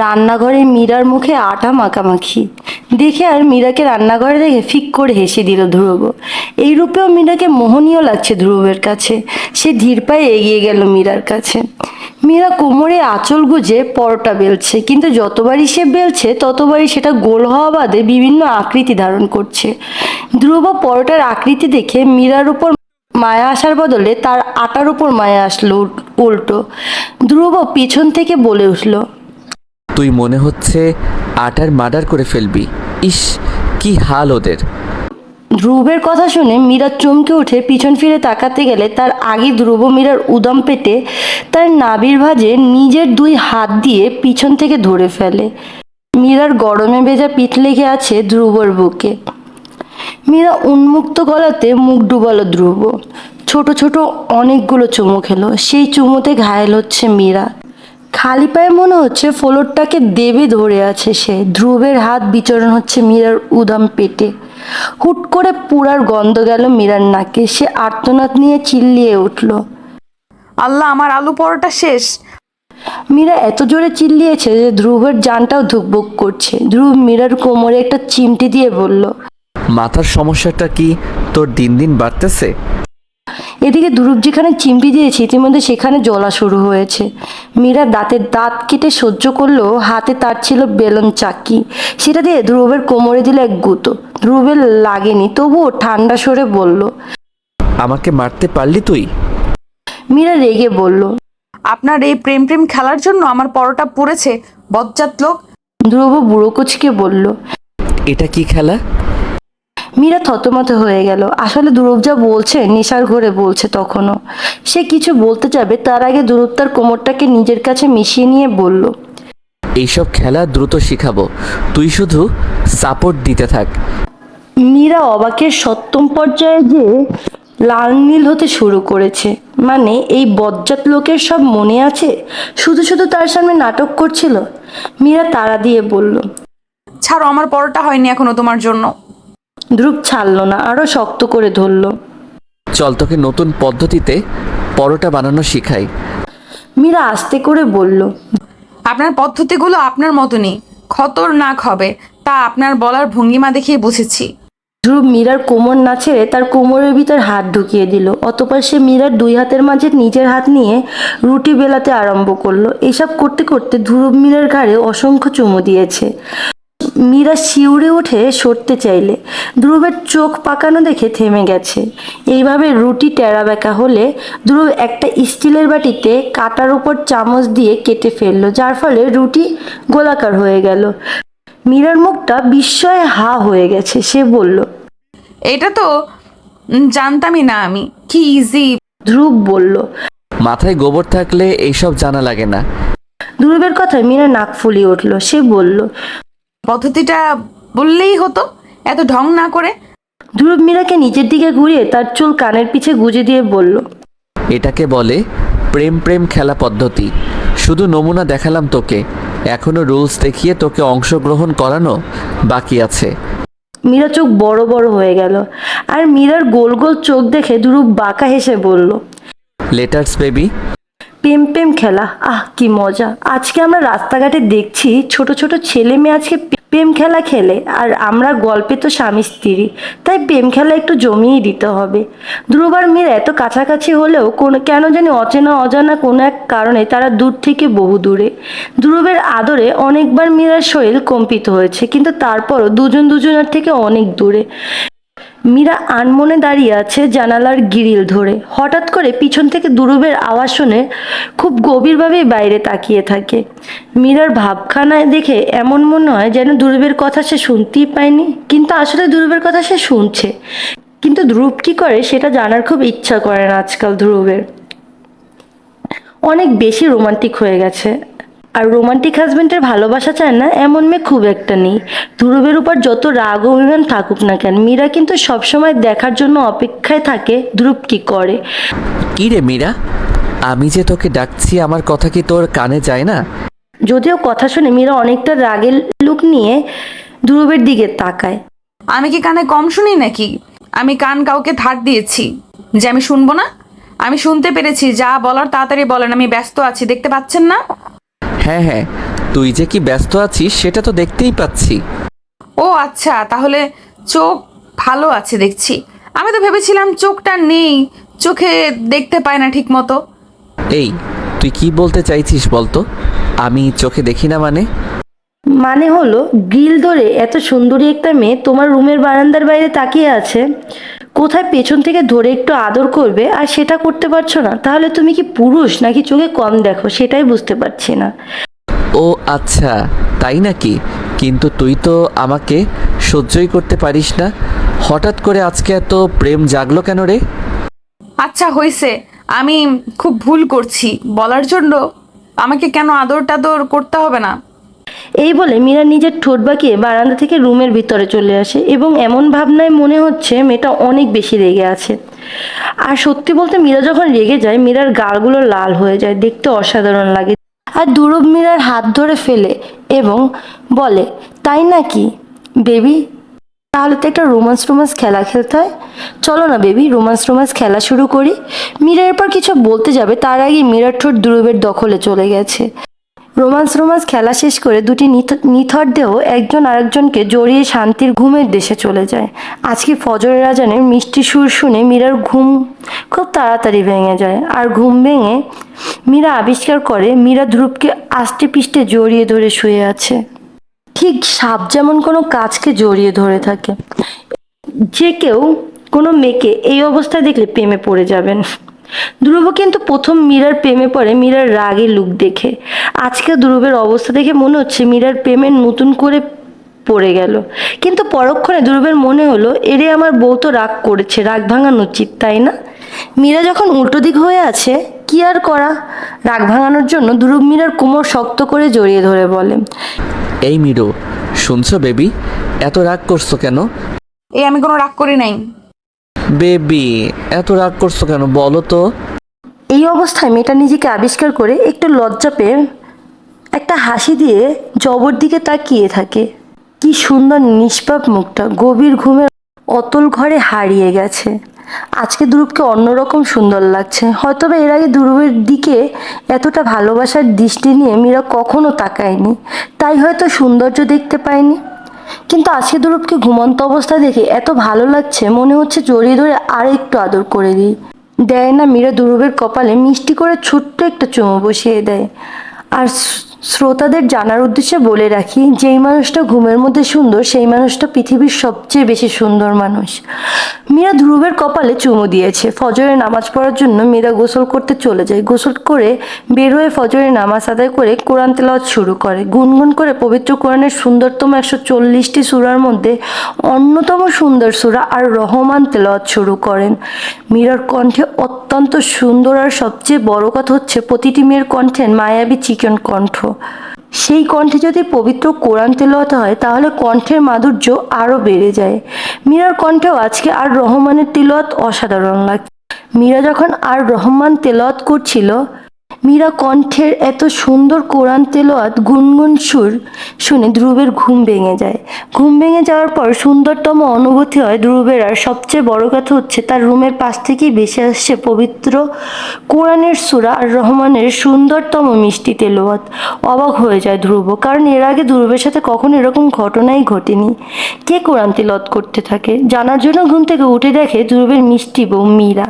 রান্নাঘরে মীরার মুখে আটা মাখামাখি দেখে আর মীরাকে রান্নাঘরে দেখে ফিক করে হেসে দিল ধ্রুব। এই রূপেও মীরাকে মোহনীয় লাগছে ধ্রুবের কাছে। সে ধীর পায়ে এগিয়ে গেল মীরার কাছে। মীরা কোমরে আঁচল গুজে পরোটা বেলছে, কিন্তু যতবারই সে বেলছে ততবারই সেটা গোল হওয়া বাদে বিভিন্ন আকৃতি ধারণ করছে। ধ্রুব পরোটার আকৃতি দেখে মীরার উপর মায়া আসার বদলে তার আটার উপর মায়া আসলো উল্টো। ধ্রুব পিছন থেকে বলে উঠল, তুই মনে হচ্ছে আটার মার্ডার করে ফেলবি। ইস, কি হাল ওদের। ধ্রুবের কথা শুনে মীরা চমকে উঠে পিছন ফিরে তাকাতে গেলে তার আগে ধ্রুব মীরার উদম পেটে তার নাভির ভাঁজে নিজের 2 হাত দিয়ে পিছন থেকে ধরে ফেলে। মীরার গরমে ভেজা পিঠ লেগে আছে ধ্রুবর বুকে। মীরা উন্মুক্ত গলাতে মুখ ডুবালো ধ্রুব। ছোট ছোট অনেকগুলো চুমু খেলো। সেই চুমুতে ঘায়েল হচ্ছে মীরা। খালি পায়ে মনে হচ্ছে ফ্লোরটাকে দেবে ধরে আছে সে। ধ্রুবের হাত বিচরণ হচ্ছে মীরার উদাম পেটে। হুট করে পুরার গন্ধ গেল মীরার নাকে। সে আর্তনাদ নিয়ে চিল্লিয়ে উঠল, আল্লাহ, আমার আলু পরোটা শেষ। মীরা এত জোরে চিল্লিয়েছে যে ধ্রুবের জানটাও ধুকবুক করছে। ধ্রুব মীরার কোমরে একটা চিমটি দিয়ে বলল, মাথার সমস্যাটা কি তোর দিন দিন বাড়তেছে? এদিকে ধ্রুব যেখানে চিমটি দিয়েছে ইতিমধ্যে সেখানে জ্বলা শুরু হয়েছে। মীরা দাঁতের দাঁত কেটে সহ্য করলেও হাতে তার ছিল বেলুন চাকি। সেটা দিয়ে ধ্রুবের কোমরে দিল এক গুঁতো। ধ্রুবের লাগেনি, তবুও ঠান্ডা সরে বলল, আমাকে মারতে পারলি তুই? মীরা রেগে বলল, আপনার এই প্রেম প্রেম খেলার জন্য আমার পরোটা পুড়েছে, বজ্জাত লোক। ধ্রুব বুড়ো কুচকে বলল। এটা কি খেলা? মীরা থতমত হয়ে গেল। আসলে ধ্রুব যা বলছে নেশার ঘরে বলছে তখনও। সে কিছু বলতে যাবে তার আগে ধ্রুব তার কোমরটাকে নিজের কাছে মিশিয়ে নিয়ে বলল, এইসব খেলা দ্রুত শিখাবো, তুই শুধু সাপোর্ট দিতে থাক। মীরা অবাকের সপ্তম পর্যায়ে যে লাল নীল হতে শুরু করেছে। মানে এই বজ্জাত লোকের সব মনে আছে, শুধু শুধু তার সামনে নাটক করছিল। মীরা তাড়া দিয়ে বলল, ছাড়ো, আমার পরোটা হয়নি এখনো তোমার জন্য। ধ্রুব ছাড়ল না, আরো শক্ত করে ধরল। চল তোকে নতুন পদ্ধতিতে পরোটা বানানো শিখাই। মীরা আস্তে করে বলল, আপনার পদ্ধতিগুলো আপনার মতনই খতরনাক হবে, তা আপনার বলার ভঙ্গিমা দেখেই বুঝেছি। ধ্রুব মীরার কোমর না ছেড়ে তার কোমরের ভিতর হাত ঢুকিয়ে দিল। অতঃপর সে মীরার 2 হাতের মাঝে নিজের হাত নিয়ে রুটি বেলাতে আরম্ভ করলো। এসব করতে করতে ধ্রুব মীরার ঘাড়ে অসংখ্য চুমু দিয়েছে। মীরা শিউরে উঠে সরতে চাইলে ধ্রুবের চোখ পাকানো দেখে থেমে গেছে। এইভাবে রুটি টেরা বেঁকা হলে ধ্রুব একটা স্টিলের বাটিতে কাটার উপর চামচ দিয়ে কেটে ফেললো, যার ফলে রুটি গোলাকার হয়ে গেল। মীরার মুখটা বিস্ময়ে হা হয়ে গেছে। সে বলল, এটা তো জানতামই না আমি, কি ইজি। ধ্রুব বলল, মাথায় গোবর থাকলে এইসব জানা লাগে না। ধ্রুবের কথায় মীরা নাক ফুলিয়ে উঠল। সে বলল, পদ্ধতিটা বললেই হতো, এত ঢং না করে। ধ্রুব মীরাকে নিচের দিকে ঘুরিয়ে তার চুল কানের পিছে গুজে দিয়ে বলল, এটাকে বলে প্রেম প্রেম খেলা পদ্ধতি। শুধু নমুনা দেখালাম তোকে, এখনো রুলস দেখিয়ে তোকে অংশগ্রহণ করানো বাকি আছে। মীরা চোখ বড় বড় হয়ে গেল, আর মীরার গোল গোল চোখ দেখে ধ্রুব বাঁকা হেসে বলল, লেটার্স বেবি। প্রেম প্রেম খেলা, আহ কি মজা! আজকে আমরা রাস্তাঘাটে দেখছি ছোট ছোট ছেলে মেয়ে আজকে প্রেম খেলা খেলে, আর আমরা গল্পে তো স্বামী স্ত্রী, তাই প্রেম খেলা একটু জমিয়ে দিতে হবে। ধ্রুব আর মীরা এত কাছাকাছি হলেও কেন জানি অচেনা অজানা কোনো এক কারণে তারা দূর থেকে বহু দূরে। ধ্রুবের আদরে অনেকবার মীরার শরীর কম্পিত হয়েছে, কিন্তু তারপরও দুজন দুজনের থেকে অনেক দূরে। মীরা আনমনে দাঁড়িয়ে আছে জানালার গ্রিল ধরে। হঠাৎ করে পিছন থেকে ধ্রুবের আওয়াজ শুনে খুব গভীরভাবে বাইরে তাকিয়ে থাকে। মীরার ভাবখানায় দেখে এমন মনে হয় যেন ধ্রুবের কথা সে শুনতেই পায়নি, কিন্তু আসলে ধ্রুবের কথা সে শুনছে। কিন্তু ধ্রুব কি করে সেটা জানার খুব ইচ্ছা করে না আজকাল ধ্রুবের। অনেক বেশি রোমান্টিক হয়ে গেছে, আর রোমান্টিক হাজবেন্ডের ভালোবাসা চায় না এমন মেয়ে খুব একটা নেই। ধ্রুবের উপর যত রাগ অভিমান থাকুক না কেন, মীরা কিন্তু সবসময় দেখার জন্য অপেক্ষায় থাকে ধ্রুব কি করে। কি রে মীরা, আমি যে তোকে ডাকছি আমার কথা কি তোর কানে যায় না? যদিও কথা শুনে মীরা অনেকটা রাগের লুক নিয়ে ধ্রুবের দিকে তাকায়। আমি কি কানে কম শুনি নাকি? আমি কান কাউকে ধার দিয়েছি যে আমি শুনবো না? আমি শুনতে পেরেছি, যা বলার তাড়াতাড়ি বলেন, আমি ব্যস্ত আছি, দেখতে পাচ্ছেন না? হ্যাঁ হ্যাঁ, তুই যে কি ব্যস্ত আছিস সেটা তো দেখতেই পাচ্ছি। ও আচ্ছা, তাহলে চোখ ভালো আছে দেখছি। আমি তো ভেবেছিলাম চোখটা নেই, চোখে দেখতে পায় না ঠিক মতো। এই, তুই কি বলতে চাইছিস বলতো? আমি চোখে দেখি না মানে? মানে হলো, গ্রিল ধরে এত সুন্দরী একটা মেয়ে তোমার রুমের বারান্দার বাইরে তাকিয়ে আছে, কোথায় পেছন থেকে ধরে একটু আদর করবে আর সেটা করতে পারছো না? তাহলে তুমি কি পুরুষ নাকি চোখে কম দেখো সেটাই বুঝতে পারছি না। ও আচ্ছা, তাই নাকি? কিন্তু তুই তো আমাকে সহ্যই করতে পারিস না, হঠাৎ করে আজকে এত প্রেম জাগলো কেন রে? আচ্ছা হয়েছে, আমি খুব ভুল করছি, বলার জন্য আমাকে কেন আদর টাদর করতে হবে না। এই বলে মীরা নিজের ঠোঁট বাঁকিয়ে বারান্দা থেকে রুমের ভিতরে চলে আসে, এবং এমন ভাবনায় মনে হচ্ছে মেয়েটা অনেক বেশি রেগে আছে। আর সত্যি বলতে মীরা যখন রেগে যায় মীরার গালগুলো লাল হয়ে যায়, দেখতে অসাধারণ লাগে। আর ধ্রুব মীরার হাত ধরে ফেলে এবং বলে, তাই নাকি বেবি? তাহলে তো একটা রোমান্স খেলা খেলতে হয়। চলো না বেবি, রোমান্স খেলা শুরু করি। মীরা এরপর কিছু বলতে যাবে তার আগে মীরার ঠোঁট ধ্রুবের দখলে চলে গেছে। রোমান্স খেলা শেষ করে দুটি নিথর দেহ একজন আরেকজনকে জড়িয়ে শান্তির ঘুমের দেশে চলে যায়। আজকে ফজরের আজানের মিষ্টি সুর শুনে মীরার ঘুম খুব তাড়াতাড়ি ভেঙে যায়। আর ঘুম ভেঙে মীরা আবিষ্কার করে মীরা ধ্রুবকে আষ্টে পিষ্টে জড়িয়ে ধরে শুয়ে আছে, ঠিক সাপ যেমন কোনো কাজকে জড়িয়ে ধরে থাকে। যে কেউ কোনো মেয়েকে এই অবস্থায় দেখলে প্রেমে পড়ে যাবেন। ধ্রুব কিন্তু প্রথম মীরার প্রেমে পড়ে মীরার রাগের লুক দেখে। আজকে ধ্রুবের অবস্থা দেখে মনে হচ্ছে মীরার প্রেমে নতুন করে পড়ে গেল। কিন্তু পরক্ষণে ধ্রুবের মনে হলো, এরে আমার বউ তো রাগ করেছে, রাগ ভাঙানো উচিত, তাই না? মীরা যখন উল্টো দিক হয়ে আছে, কি আর করা, রাগ ভাঙানোর জন্য ধ্রুব মীরার কোমর শক্ত করে জড়িয়ে ধরে বলে, এই মিরু, শুনছো বেবি, এত রাগ করছো কেন? এই আমি কোনো রাগ করি নাই। বেবি, এত রাগ করছো কেন বলো তো? এই অবস্থায় মেয়েটা নিজেকে আবিষ্কার করে একটু লজ্জা পেয়ে একটা হাসি দিয়ে জবর দিকে তাকিয়ে থাকে। কি সুন্দর নিষ্পাপ মুখটা, গভীর ঘুমের অতল ঘরে হারিয়ে গেছে। আজকে ধ্রুবকে অন্যরকম সুন্দর লাগছে। হয়তোবা এর আগে ধ্রুবের দিকে এতটা ভালোবাসার দৃষ্টি নিয়ে মীরা কখনো তাকায়নি, তাই হয়তো সৌন্দর্য দেখতে পায়নি। কিন্তু আজকে ধ্রুবকে ঘুমন্ত অবস্থা দেখে এত ভালো লাগছে, মনে হচ্ছে জড়িয়ে ধরে আর একটু আদর করে দিই। দেয় না মীরা ধ্রুবের কপালে মিষ্টি করে ছোট্ট একটা চুমু বসিয়ে দেয়। আর শ্রোতাদের জানার উদ্দেশ্যে বলে রাখি, যেই মানুষটা ঘুমের মধ্যে সুন্দর সেই মানুষটা পৃথিবীর সবচেয়ে বেশি সুন্দর মানুষ। মীরা ধ্রুবের কপালে চুমু দিয়েছে। ফজরের নামাজ পড়ার জন্য মীরা গোসল করতে চলে যায়। গোসল করে বের হয়ে ফজরের নামাজ আদায় করে কোরআন তেলাওয়াত শুরু করে। গুনগুন করে পবিত্র কোরআনের সুন্দরতম 140টি সূরার মধ্যে অন্যতম সুন্দর সূরা আর রহমান তেলাওয়াত শুরু করেন। মীরার কণ্ঠে অত্যন্ত সুন্দর, আর সবচেয়ে বড় কথা হচ্ছে প্রতিটি মেয়ের কণ্ঠে মায়াবী চিকন কণ্ঠ। সেই কণ্ঠে যদি পবিত্র কোরআন তেলাওয়াত হয় তাহলে কণ্ঠের মাধুর্য আরও বেড়ে যায়। মীরার কণ্ঠেও আজকে আর রহমানের তেলাওয়াত অসাধারণ লাগছে। মীরা যখন আর রহমান তেলাওয়াত করছিল মীরা কণ্ঠের এত সুন্দর কোরআন তেলাওয়াত গুনগুন সুর শুনে ধ্রুবের ঘুম ভেঙে যায়। ঘুম ভেঙে যাওয়ার পর সুন্দরতম অনুভূতি হয় ধ্রুবের। আর সবচেয়ে বড় কথা হচ্ছে তার রুমের পাশ থেকেই ভেসে আসছে পবিত্র কোরআনের সূরা আর রহমানের সুন্দরতম মিষ্টি তেলাওয়াত। অবাক হয়ে যায় ধ্রুব, কারণ এর আগে ধ্রুবের সাথে কখনো এরকম ঘটনাই ঘটেনি। কে কোরআন তেলাওয়াত করতে থাকে জানার জন্য ঘুম থেকে উঠে দেখে ধ্রুবের মিষ্টি বউ মীরা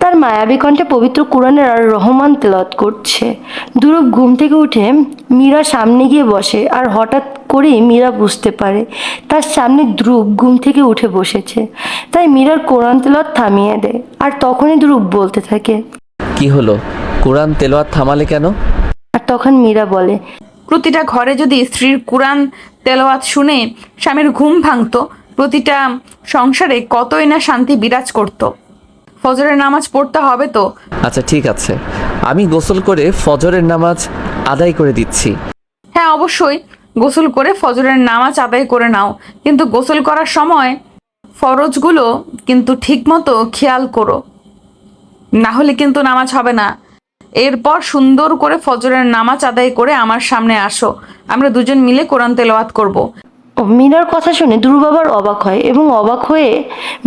তার মায়াবী কণ্ঠে পবিত্র কোরআনের আর রহমান তেলাওয়াত করছে। ধ্রুব ঘুম থেকে উঠে মীরার সামনে গিয়ে বসে, আর হঠাৎ করেই মীরা বুঝতে পারে তার সামনে ধ্রুব ঘুম থেকে উঠে বসেছে। তাই মীরার কোরআন তেলাওয়াত থামিয়ে দেয়, আর তখনই ধ্রুব বলতে থাকে। কি হলো, কোরআন তেলাওয়াত থামালে কেন? আর তখন মীরা বলে, প্রতিটা ঘরে যদি স্ত্রীর কোরআন তেলাওয়াত শুনে স্বামীর ঘুম ভাঙতো, প্রতিটা সংসারে কতই না শান্তি বিরাজ করত। ফজরের নামাজ পড়তে হবে তো। আচ্ছা ঠিক আছে, আমি গোসল করে ফজরের নামাজ আদায় করে দিচ্ছি। হ্যাঁ অবশ্যই, গোসল করে ফজরের নামাজ আদায় করে নাও, কিন্তু গোসল করার সময় ফরজগুলো কিন্তু ঠিকমতো খেয়াল করো, না হলে কিন্তু নামাজ হবে না। এরপর সুন্দর করে ফজরের নামাজ আদায় করে আমার সামনে আসো, আমরা দুজন মিলে কোরআন তেলাওয়াত করব। মীরার কথা শুনে ধ্রুব আবার অবাক হয় এবং অবাক হয়ে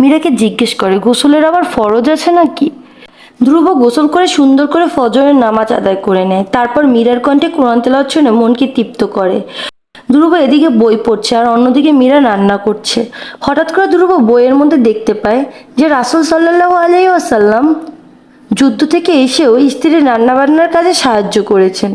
মীরাকে জিজ্ঞেস করে, গোসলের আবার ফরজ আছে নাকি? ধ্রুব গোসল করে সুন্দর করে ফজরের নামাজ আদায় করে নেয়। তারপর মীরার কণ্ঠে কোরআন তেলাওয়াত শুনে মনকে তৃপ্ত করে। ধ্রুব এদিকে বই পড়ছে আর অন্যদিকে মীরা রান্না করছে। হঠাৎ করে ধ্রুব বইয়ের মধ্যে দেখতে পায় যে রাসূল সাল্লাল্লাহু আলাইহি ওয়াসাল্লাম যুদ্ধ থেকে এসেও স্ত্রীর রান্নাবান্নার কাজে সাহায্য করেছেন।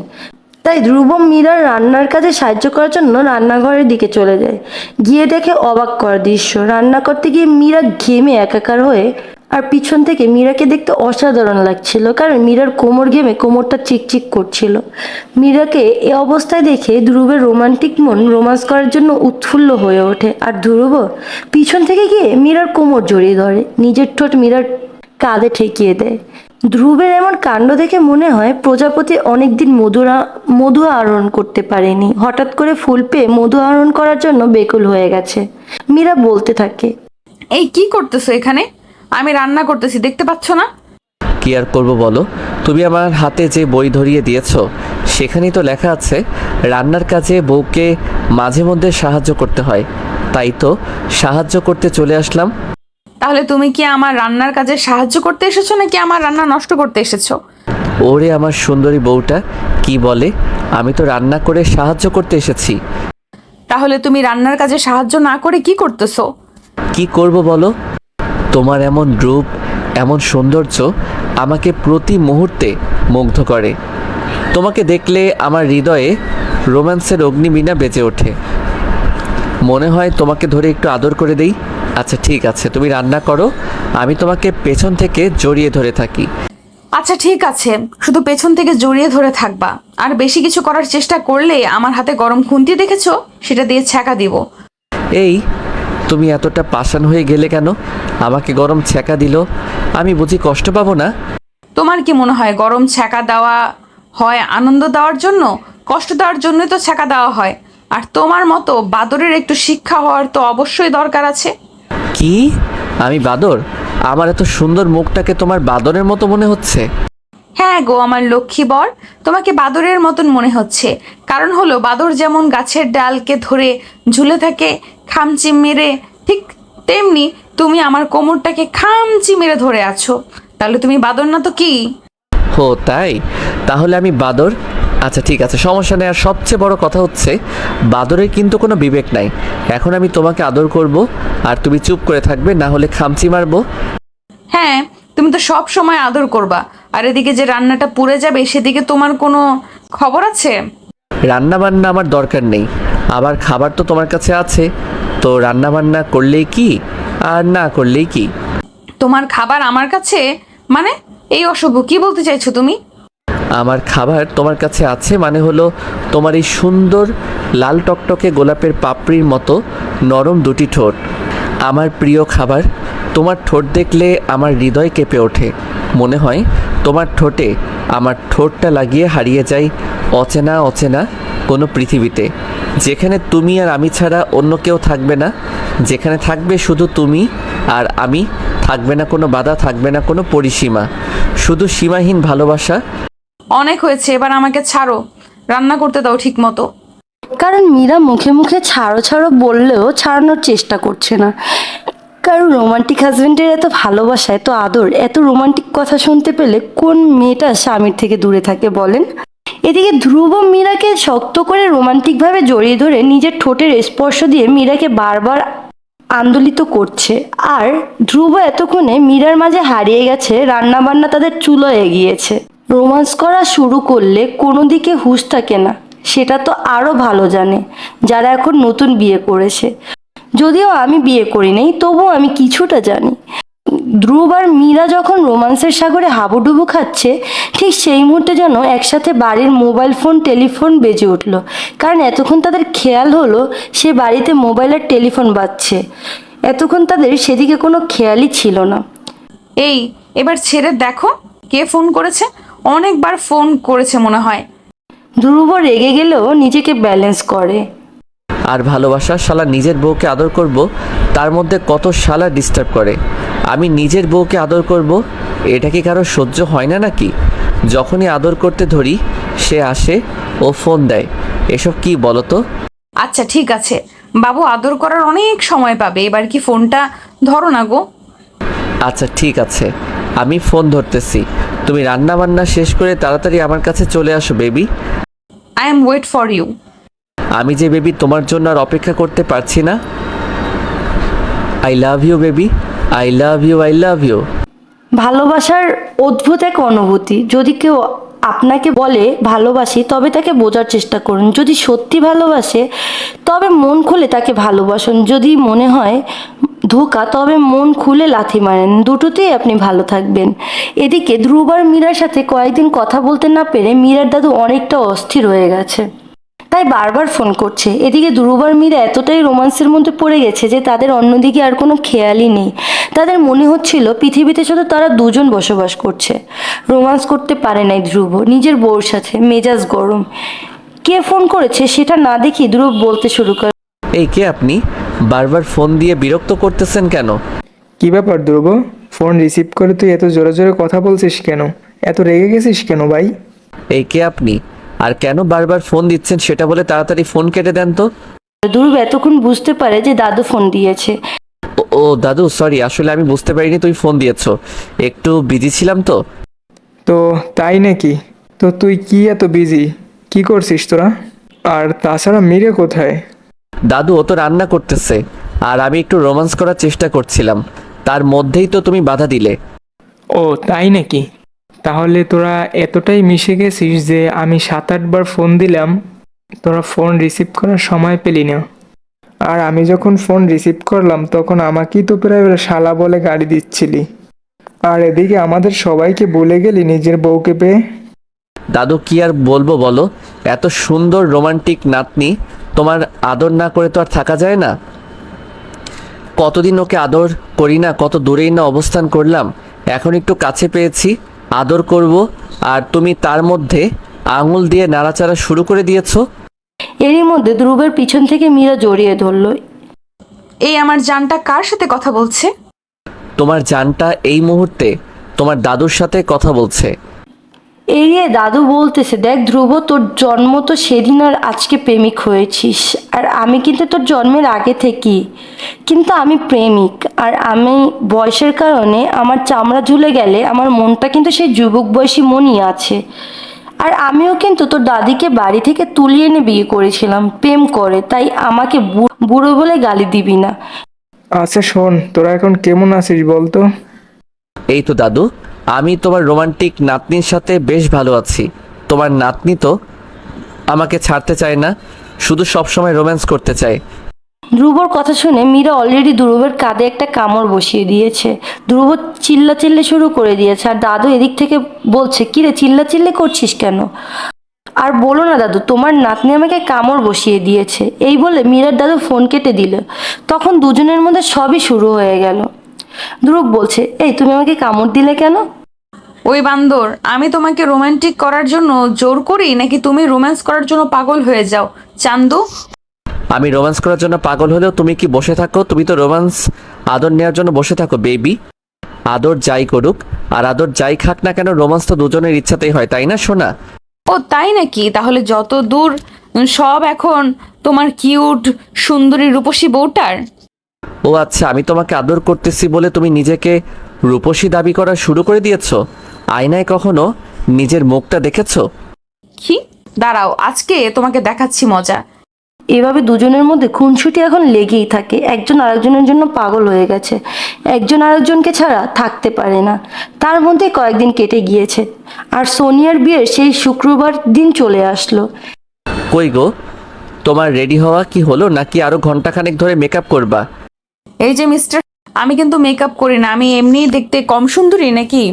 তাই ধ্রুব মীরার রান্নার কাজে সাহায্য করার জন্য রান্নাঘরের দিকে চলে যায়। গিয়ে দেখে অবাক করা দৃশ্য। রান্না করতে গিয়ে মীরা ঘেমে একাকার হয়ে, আর পিছন থেকে মীরাকে দেখতে অসাধারণ লাগছিল, কারণ মীরার কোমর ঘেমে কোমরটা চিকচিক করছিল। মীরাকে এ অবস্থায় দেখে ধ্রুবের রোমান্টিক মন রোমান্স করার জন্য উৎফুল্ল হয়ে ওঠে। আর ধ্রুব পিছন থেকে গিয়ে মীরার কোমর জড়িয়ে ধরে, নিজের ঠোঁট মীরার কাঁধে ঠেকিয়ে দেয়। ধ্রুবের এমন কাণ্ড দেখে মনে হয় প্রজাপতি অনেকদিন মধু আহরণ করতে পারেনি, হঠাৎ করে ফুল পেয়ে মধু আহরণ করার জন্য বেকুল হয়ে গেছে। মীরা বলতে থাকে, এই কি করতেছো এখানে? আমি রান্না করতেছি, দেখতে পাচ্ছ না? কি আর করব বলো, তুমি আমার হাতে যে বই ধরিয়ে দিয়েছো সেখানেই তো লেখা আছে রান্নার কাজে বউকে মাঝে মধ্যে সাহায্য করতে হয়, তাই তো সাহায্য করতে চলে আসলাম। তাহলে তুমি কি আমার রান্নার কাজে সাহায্য করতে এসেছো নাকি আমার রান্না নষ্ট করতে এসেছো? ওরে আমার সুন্দরী বউটা কি বলে, আমি তো রান্না করে সাহায্য করতে এসেছি। তাহলে তুমি রান্নার কাজে সাহায্য না করে কি করতেছো? কি করব বলো, তোমার এমন রূপ, এমন সৌন্দর্য আমাকে প্রতি মুহূর্তে মুগ্ধ করে। তোমাকে দেখলে আমার হৃদয়ে রোম্যান্সের অগ্নিবীণা বেজে ওঠে। মনে হয় তোমাকে ধরে একটু আদর করে দেই। আচ্ছা ঠিক আছে, তুমি রান্না করো, আমি তোমাকে পেছন থেকে জড়িয়ে ধরে থাকি। আচ্ছা ঠিক আছে, শুধু পেছন থেকে জড়িয়ে ধরে থাকবা, আর বেশি কিছু করার চেষ্টা করলে আমার হাতে গরম খুন্তি দেখেছো, সেটা দিয়ে ছ্যাঁকা দিব। এই তুমি এতটা পাষাণ হয়ে গেলে কেন? আমাকে গরম ছ্যাঁকা দিল, আমি বুঝি কষ্ট পাবো না? তোমার কি মনে হয় গরম ছ্যাঁকা দেওয়া হয় আনন্দ দেওয়ার জন্য? কষ্ট দেওয়ার জন্যই তো ছ্যাঁকা দেওয়া হয়। আর তোমার মতো বাদরের একটু শিক্ষা হওয়ার তো অবশ্যই দরকার আছে। কি? আমি বাদর? আমার এত সুন্দর মুখটাকে তোমার বাদরের মতো মনে হচ্ছে? হ্যাঁ গো আমার লক্ষ্মী বর, তোমাকে বাদরের মতন মনে হচ্ছে। কারণ হলো বাদর যেমন গাছের ডালকে ধরে ঝুলে থাকে খামচি মেরে, ঠিক তেমনি তুমি আমার কোমরটাকে খামচি মেরে ধরে আছো। তাহলে তুমি বাদর না তো কি? ও তাই? তাহলে আমি বাদর? আচ্ছা ঠিক আছে, সমস্যা নেই। আর সবচেয়ে বড় কথা হচ্ছে বাদরের কিন্তু কোনো বিবেক নাই। এখন আমি তোমাকে আদর করব আর তুমি চুপ করে থাকবে, না হলে খামচি মারবো। হ্যাঁ, তুমি তো সব সময় আদর করবা, আর এদিকে যে রান্নাটা পুড়ে যাবে সেদিকে তোমার কোনো খবর আছে? রান্না বান্না আমার দরকার নেই, আবার খাবার তো তোমার কাছে আছে, তো রান্না বান্না করলেই কি আর না করলেই কি? তোমার খাবার আমার কাছে মানে? এই অশুভ কি বলতে চাইছো তুমি? আমার খাবার তোমার কাছে আছে মানে হলো তোমার এই সুন্দর লাল টকটকে গোলাপের পাপড়ির মতো নরম দুটি ঠোঁট আমার প্রিয় খাবার। তোমার ঠোঁট দেখলে আমার হৃদয় কেঁপে ওঠে। মনে হয় তোমার ঠোঁটে আমার ঠোঁটটা লাগিয়ে হারিয়ে যাই অচেনা অচেনা কোনো পৃথিবীতে, যেখানে তুমি আর আমি ছাড়া অন্য কেউ থাকবে না, যেখানে থাকবে শুধু তুমি আর আমি, থাকবে না কোনো বাধা, থাকবে না কোনো পরিসীমা, শুধু সীমাহীন ভালোবাসা। অনেক হয়েছে, এবার আমাকে ছাড়ো, রান্না করতে দাও ঠিক মতো। কারণ মীরা মুখে মুখে ছাড়ো ছাড়ো বললেও ছাড়ানোর চেষ্টা করছে না। কারণ রোমান্টিক হাজবেন্ডের এত ভালোবাসা, এত আদর, এত রোমান্টিক কথা শুনতে পেলে কোন মেয়েটা স্বামীর থেকে দূরে থাকে বলেন? এদিকে ধ্রুব মীরাকে শক্ত করে রোমান্টিকভাবে জড়িয়ে ধরে নিজের ঠোঁটের স্পর্শ দিয়ে মীরাকে বারবার আন্দোলিত করছে। আর ধ্রুব এতক্ষণে মীরার মাঝে হারিয়ে গেছে, রান্না বান্না তাদের চুলো এগিয়েছে। রোমান্স করা শুরু করলে কোনো দিকে হুঁশ থাকে না, সেটা তো আরও ভালো জানে যারা এখন নতুন বিয়ে করেছে। যদিও আমি বিয়ে করি নাই, তবুও আমি কিছুটা জানি। ধ্রুব আর মীরা যখন রোমান্সের সাগরে হাবুডুবু খাচ্ছে, ঠিক সেই মুহূর্তে যেন একসাথে বাড়ির মোবাইল ফোন টেলিফোন বেজে উঠল। কারণ এতক্ষণ তাদের খেয়াল হলো সে বাড়িতে মোবাইল আর টেলিফোন বাজছে, এতক্ষণ তাদের সেদিকে কোনো খেয়ালই ছিল না। এই এবার ছেড়ে দেখো কে ফোন করেছে, অনেকবার ফোন করেছে মনে হয়। ধ্রুব রেগে গেলেও নিজেকে ব্যালেন্স করে। আর ভালোবাসা শালা নিজের বউকে আদর করব, তার মধ্যে কত শালা ডিস্টার্ব করে। আমি নিজের বউকে আদর করব, এটা কি কারো সহ্য হয় না নাকি? যখনই আদর করতে ধরি সে আসে ও ফোন দেয়, এসব কি বলো তো? আচ্ছা ঠিক আছে বাবু, আদর করার অনেক সময় পাবে, এবার কি ফোনটা ধরো না গো। আচ্ছা ঠিক আছে, আমি ফোন ধরতেছি। তুমি রান্না বান্না শেষ করে তাড়াতাড়ি আমার কাছে চলে আসো baby. I am wait for you. আমি যে বেবি তোমার জন্য আর অপেক্ষা করতে পারছি না। I love you baby, I love you, I love you. ভালোবাসার অদ্ভুত এক অনুভূতি। যদি কেউ আপনাকে বলে ভালোবাসি, তবে তাকে বোঝার চেষ্টা করুন। যদি সত্যি ভালোবাসে তবে মন খুলে তাকে ভালোবাসুন। যদি মনে হয় ধোঁকা, তবে মন খুলে লাথি মারেন, দুটোতেই আপনি ভালো থাকবেন। এদিকে ধ্রুব আর মীরার সাথে কয়েকদিন কথা বলতে না পেরে মীরার দাদু অনেকটা অস্থির হয়ে গেছে, তাই বারবার ফোন করছে। এদিকে ধ্রুব আর মীরা এতটাই রোমান্সের মধ্যে পড়ে গেছে যে তাদের অন্যদিকে আর কোনো খেয়ালই নেই। তাদের মনে হচ্ছিল পৃথিবীতে শুধু তারা দুজন বসবাস করছে। রোমান্স করতে পারে নাই ধ্রুব নিজের বউর সাথে, মেজাজ গরম। কে ফোন করেছে সেটা না দেখি ধ্রুব বলতে শুরু করে। এই কে আপনি? বারবার ফোন দিয়ে বিরক্ত করতেছেন কেন? কি ব্যাপার ধ্রুব, ফোন রিসিভ করে তুই এত জোরে জোরে কথা বলছিস কেন? এত রেগে গেছিস কেন ভাই? এই কে আপনি? আর কেন বারবার ফোন দিচ্ছেন সেটা বলে তাড়াতাড়ি ফোন কেটে দেন তো। ধ্রুব এতক্ষণ বুঝতে পারে যে দাদু ফোন দিয়েছে। ও দাদু, সরি, আসলে আমি বুঝতে পারিনি তুই ফোন দিয়েছো, একটু বিজি ছিলাম তো। তো তাই নাকি? তো তুই কি এত বিজি? কি করছিস তোরা? আর তাছাড়া মীরা কোথায়? দাদু ও তো রান্না করতেছে, আর আমি একটু রোমান্স করার চেষ্টা করছিলাম, তার মধ্যেই তো তুমি বাধা দিলে। ও তাই নাকি? তাহলে তোরা এতটাই মিশে গেছিস যে আমি 7-8 বার ফোন দিলাম, তোরা ফোন রিসিভ করার সময় পেলি না। আর আমি যখন ফোন রিসিভ করলাম তখন আমাকেই তো প্রায় ওরা শালা বলে গাড়ি দিচ্ছিলি। আর এদিকে আমাদের সবাইকে বলে গেলি নিজের বউকে পেয়ে। দাদু কি আর বলবো বলো, এত সুন্দর রোমান্টিক নাতনি, তোমার আদর না করে তো আর থাকা যায় না। কতদিন ওকে আদর করি না, কত দূরেই না অবস্থান করলাম, এখন একটু কাছে পেয়েছি, আদর করব, আর তুমি তার মধ্যে আঙুল দিয়ে নাড়াচাড়া শুরু করে দিয়েছো। এরই মধ্যে ধ্রুবের পিছন থেকে মীরা জড়িয়ে ধরলো। এই আমার জানটা কার সাথে কথা বলছে? তোমার জানটা এই মুহূর্তে তোমার দাদুর সাথে কথা বলছে। এড়িয়ে দাদু বলতেছে, দেখ ধ্রুব, তোর জন্ম তো সেদিন আর আজকে প্রেমিক হয়েছিস, আর আমি কিন্তু তোর জন্মের আগে থেকেই কিন্তু আমি প্রেমিক। আর আমি বয়সের কারণে আমার চামড়া ঝুলে গেলে আমার মনটা কিন্তু সেই যুবক বয়সী মনই আছে। আর আমিও কিন্তু তোর দাদিকে বাড়ি থেকে তুলিয়ে এনে বিয়ে করেছিলাম প্রেম করে, তাই আমাকে বুড়ো বলে গালি দিবি না। আচ্ছা শোন, তোরা এখন কেমন আছিস বলতো? এই তো দাদু, আমি তোমার রোমান্টিক নাতনির সাথে বেশ ভালো আছি। তোমার নাতনি তো আমাকে ছাড়তে চায় না, শুধু সবসময় রোম্যান্স করতে চায়। ধ্রুবর কথা শুনে মীরা অলরেডি ধ্রুবের কাঁধে একটা কামড় বসিয়ে দিয়েছে। ধ্রুব চিল্লাচিল্লি শুরু করে দিয়েছে, আর দাদু এদিক থেকে বলছে, কিরে চিল্লাচিল্লি করছিস কেন? আর বলো না দাদু, তোমার নাতনি আমাকে কামড় বসিয়ে দিয়েছে। এই বলে মীরার দাদু ফোন কেটে দিল। তখন দুজনের মধ্যে সবই শুরু হয়ে গেল। ধ্রুব বলছে, এই তুমি আমাকে কামড় দিলে কেন? ওই বান্দর, আমি তোমাকে রোমান্টিক করার জন্য জোর করি নাকি তুমি রোম্যান্স করার জন্য পাগল হয়ে যাও? চান্দু, আমি রোম্যান্স করার জন্য পাগল হলেও তুমি কি বসে থাকো? তুমি তো রোম্যান্স আদর নেওয়ার জন্য বসে থাকো বেবি। আদর যাই করুক আর আদর যাই খাক না কেন, রোমান্স তো দুজনের ইচ্ছাতেই হয়, তাই না সোনা? ও তাই নাকি? তাহলে যত দূর সব এখন তোমার কিউট সুন্দরী রূপসী বউটার। ও আচ্ছা, আমি তোমাকে আদর করতেছি বলে তুমি নিজেকে রূপসী দাবি করা শুরু করে দিয়েছো? আয়নায় কখনো নিজের মুখটা দেখেছো? কি? দাঁড়াও, আজকে তোমাকে দেখাচ্ছি মজা। এভাবে দুজনের মধ্যে খুনসুটি এখন লেগেই থাকে। একজন আরেকজনের জন্য পাগল হয়ে গেছে, একজন আরেকজনকে ছাড়া থাকতে পারে না। তার মধ্যে কয়েকদিন কেটে গিয়েছে আর সোনিয়ার বিয়ের সেই শুক্রবার দিন চলে আসলো। কই গো, তোমার রেডি হওয়া কি হলো নাকি আরো ঘন্টাখানেক ধরে মেকআপ করবা? এই যে মিস্টার, আমি কিন্তু মেকআপ করি না, আমি এমনিই দেখতে কম সুন্দরী নাকি?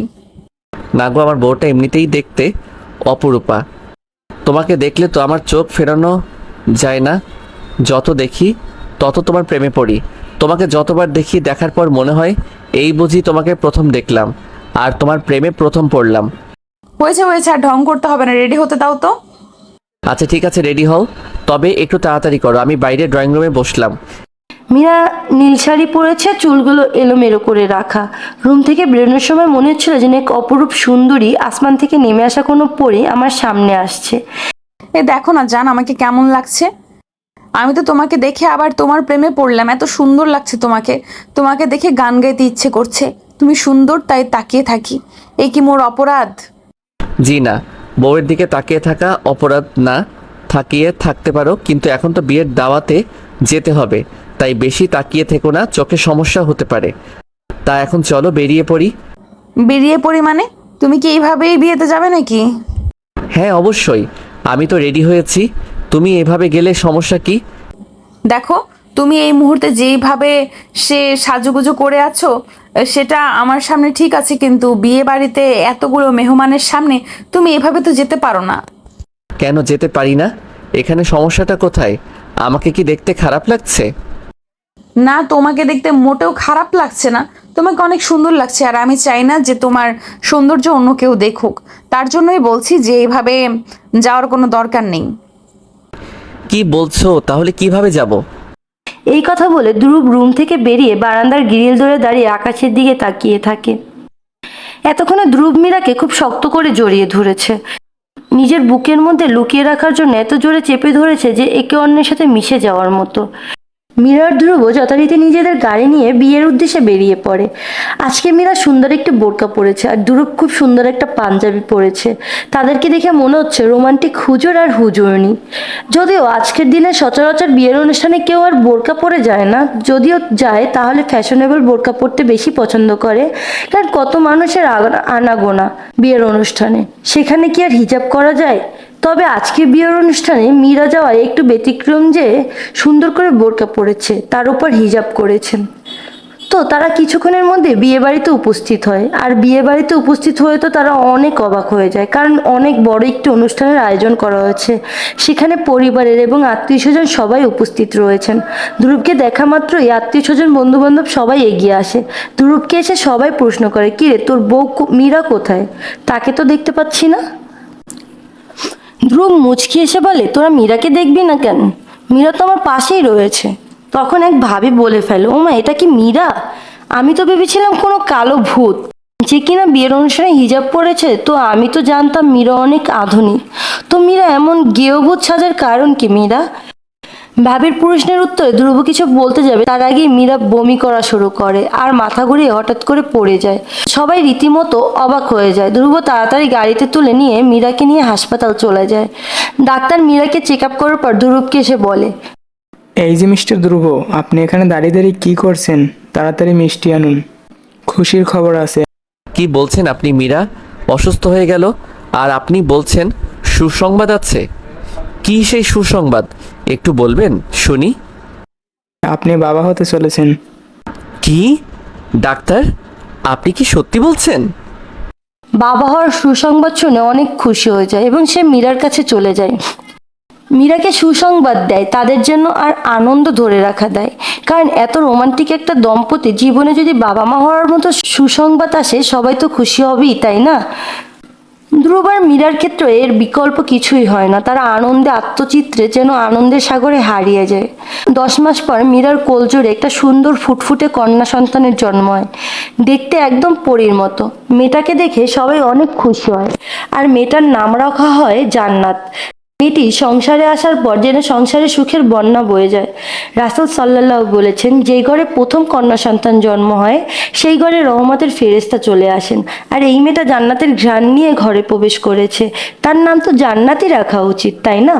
না গো, আমার বউটা এমনিতেই দেখতে অপরূপা। তোমাকে দেখলে তো আমার চোখ ফেরানো যায় না। যত দেখি তত তোমার প্রেমে পড়ি। তোমাকে যতবার দেখি দেখার পর মনে হয় এই বুঝি তোমাকে প্রথম দেখলাম আর তোমার প্রেমে প্রথম পড়লাম। হয়েছে হয়েছে, আর ঢং করতে হবে না, রেডি হতে দাও তো। আচ্ছা ঠিক আছে, রেডি হও, তবে একটু তাড়াতাড়ি করো। আমি বাইরে ড্রয়িং রুমে বসলাম। মীরা নীল শাড়ি পরেছে, চুলগুলো এলোমেলো করে রাখা। রুম থেকে বেরোনোর সময় মনে হচ্ছিল যেন এক অপরূপ সুন্দরী আসমান থেকে নেমে আসা কোনো পরী আমার সামনে আসছে। এ দেখো না জান, আমাকে কেমন লাগছে। আমি তো তোমাকে দেখে আবার তোমার প্রেমে পড়লাম, এত সুন্দর লাগছে তোমাকে। তোমাকে দেখে গান গাইতে ইচ্ছে করছে। তুমি সুন্দর তাই তাকিয়ে থাকি, এই কি মোর অপরাধ? জি না, বউয়ের দিকে তাকিয়ে থাকা অপরাধ না। তাকিয়ে থাকতে পারো, কিন্তু এখন তো বিয়ের দাওয়াতে যেতে হবে, তাই বেশি তাকিয়ে থেকো না, চোখে সমস্যা হতে পারে। তা এখন চলো বেরিয়ে পড়ি। বেরিয়ে পড়ি মানে? তুমি কি এইভাবেই বিয়েতে যাবে নাকি? হ্যাঁ অবশ্যই, আমি তো রেডি হয়েছি। তুমি এভাবে গেলে সমস্যা কি? দেখো, তুমি এই মুহূর্তে যেইভাবে সাজুগুজু করে আছো সেটা আমার সামনে ঠিক আছে, কিন্তু বিয়ে বাড়িতে এতগুলো মেহমানের সামনে তুমি এভাবে তো যেতে পারো না। কেন যেতে পারি না? এখানে সমস্যাটা কোথায়? আমাকে কি দেখতে খারাপ লাগছে? না, তোমাকে দেখতে মোটেও খারাপ লাগছে না, তোমাকে অনেক সুন্দর লাগছে। আর আমি চাই না যে তোমার সৌন্দর্য অন্য কেউ দেখুক, তার জন্যই বলছি যে এইভাবে যাওয়ার কোনো দরকার নেই। কি বলছো? তাহলে কিভাবে যাব? এই কথা বলে ধ্রুব রুম থেকে বেরিয়ে বারান্দার গ্রিল ধরে দাঁড়িয়ে আকাশের দিকে তাকিয়ে থাকে। এতক্ষণে ধ্রুব মীরাকে খুব শক্ত করে জড়িয়ে ধরেছে, নিজের বুকের মধ্যে লুকিয়ে রাখার জন্য এত জোরে চেপে ধরেছে যে একে অন্যের সাথে মিশে যাওয়ার মতো। মীরার ধ্রুব যথারীতি নিজেদের গাড়ি নিয়ে বিয়ের উদ্দেশ্যে বেরিয়ে পড়ে। আজকে মীরা সুন্দর একটি বোরকা পরেছে আর ধ্রুব খুব সুন্দর একটা পাঞ্জাবি পরেছে। তাদেরকে দেখে মনে হচ্ছে রোমান্টিক হুজুর আর হুজুরনি। যদিও আজকের দিনে সচরাচর বিয়ের অনুষ্ঠানে কেউ আর বোরকা পরে যায় না, যদিও যায় তাহলে ফ্যাশনেবল বোরকা পরতে বেশি পছন্দ করে, কারণ কত মানুষের আনাগোনা বিয়ের অনুষ্ঠানে, সেখানে কি আর হিজাব করা যায়? তবে আজকে বিয়ের অনুষ্ঠানে মীরা যাওয়ায় একটু ব্যতিক্রম, যে সুন্দর করে বোরকা পরেছে, তার উপর হিজাব করেছেন। তো তারা কিছুক্ষণের মধ্যে বিয়ে বাড়িতে উপস্থিত হয়। আর বিয়ে বাড়িতে উপস্থিত হয়ে তো তারা অনেক অবাক হয়ে যায়, কারণ অনেক বড় একটি অনুষ্ঠানের আয়োজন করা হয়েছে। সেখানে পরিবারের এবং আত্মীয় স্বজন সবাই উপস্থিত রয়েছেন। ধ্রুবকে দেখা মাত্রই আত্মীয় স্বজন বন্ধু বান্ধব সবাই এগিয়ে আসে। ধ্রুবকে এসে সবাই প্রশ্ন করে, কি রে, তোর বউ মীরা কোথায়? তাকে তো দেখতে পাচ্ছি না। ধ্রুব মুচকি এসে বলে, তোরা মীরাকে দেখবি না কেন? মীরা তো আমার পাশেই রয়েছে। তখন এক ভাবি বলে ফেলে, ওমা, এটা কি মীরা? আমি তো ভেবেছিলাম কোনো কালো ভূত যে কিনা বিয়ের অনুষ্ঠানে হিজাব পরেছে। তো আমি তো জানতাম মীরা অনেক আধুনিক। তো মীরা এমন গেয়ভূত সাজার কারণ কি মীরা? ভাবির প্রশ্নের উত্তরে ধ্রুব কিছু বলতে যাবে, তার আগেই মীরা বমি করা শুরু করে আর মাথা ঘুরিয়ে হঠাৎ করে পড়ে যায়। সবাই রীতিমতো অবাক হয়ে যায়। ধ্রুব তাড়াতাড়ি গাড়িতে তুলে নিয়ে মীরাকে নিয়ে হাসপাতাল চলে যায়। ডাক্তার মীরাকে চেক আপ করার পর ধ্রুবকে এসে বলে, এই যে মিস্টার ধ্রুব, আপনি এখানে দাঁড়িয়ে দাঁড়িয়ে কী করছেন? তাড়াতাড়ি মিষ্টি আনুন, খুশির খবর আছে। কি বলছেন আপনি? মীরা অসুস্থ হয়ে গেল আর আপনি বলছেন সুসংবাদ আছে? কি সেই সুসংবাদ, একটু বলবেন শুনি। আপনি বাবা হতে চলেছেন। কি? ডাক্তার, আপনি কি সত্যি বলছেন? বাবা হওয়ার সুসংবাদ শুনে অনেক খুশি হয়ে যায় এবং সে মীরার কাছে চলে যায়। মীরাকে সুসংবাদ দেয়, তাদের জন্য আর আনন্দ ধরে রাখা দেয়, কারণ এত রোমান্টিক একটা দম্পতি জীবনে যদি বাবা মা হওয়ার মতো সুসংবাদ আসে, সবাই তো খুশি হবেই, তাই না? ধ্রুব আর মীরার ক্ষেত্রে এর বিকল্প কিছুই হয় না। তারা আনন্দে আত্মচিত্রে যেন আনন্দের সাগরে হারিয়ে যায়। 10 মাস পর মীরার কোলজোড়ে একটা সুন্দর ফুটফুটে কন্যা সন্তানের জন্ম হয়। দেখতে একদম পরীর মতো। মেয়েটাকে দেখে সবাই অনেক খুশি হয়, আর মেয়েটার নাম রাখা হয় জান্নাত। মেয়েটি সংসারে আসার পর যেন সংসারে সুখের বন্যা বয়ে যায়। রাসূল সাল্লাল্লাহু বলেছেন, যেই ঘরে প্রথম কন্যা সন্তান জন্ম হয় সেই ঘরে রহমতের ফেরেশতা চলে আসেন। আর এই মেয়েটা জান্নাতের ঘ্রাণ নিয়ে ঘরে প্রবেশ করেছে, তার নাম তো জান্নাতই রাখা উচিত, তাই না?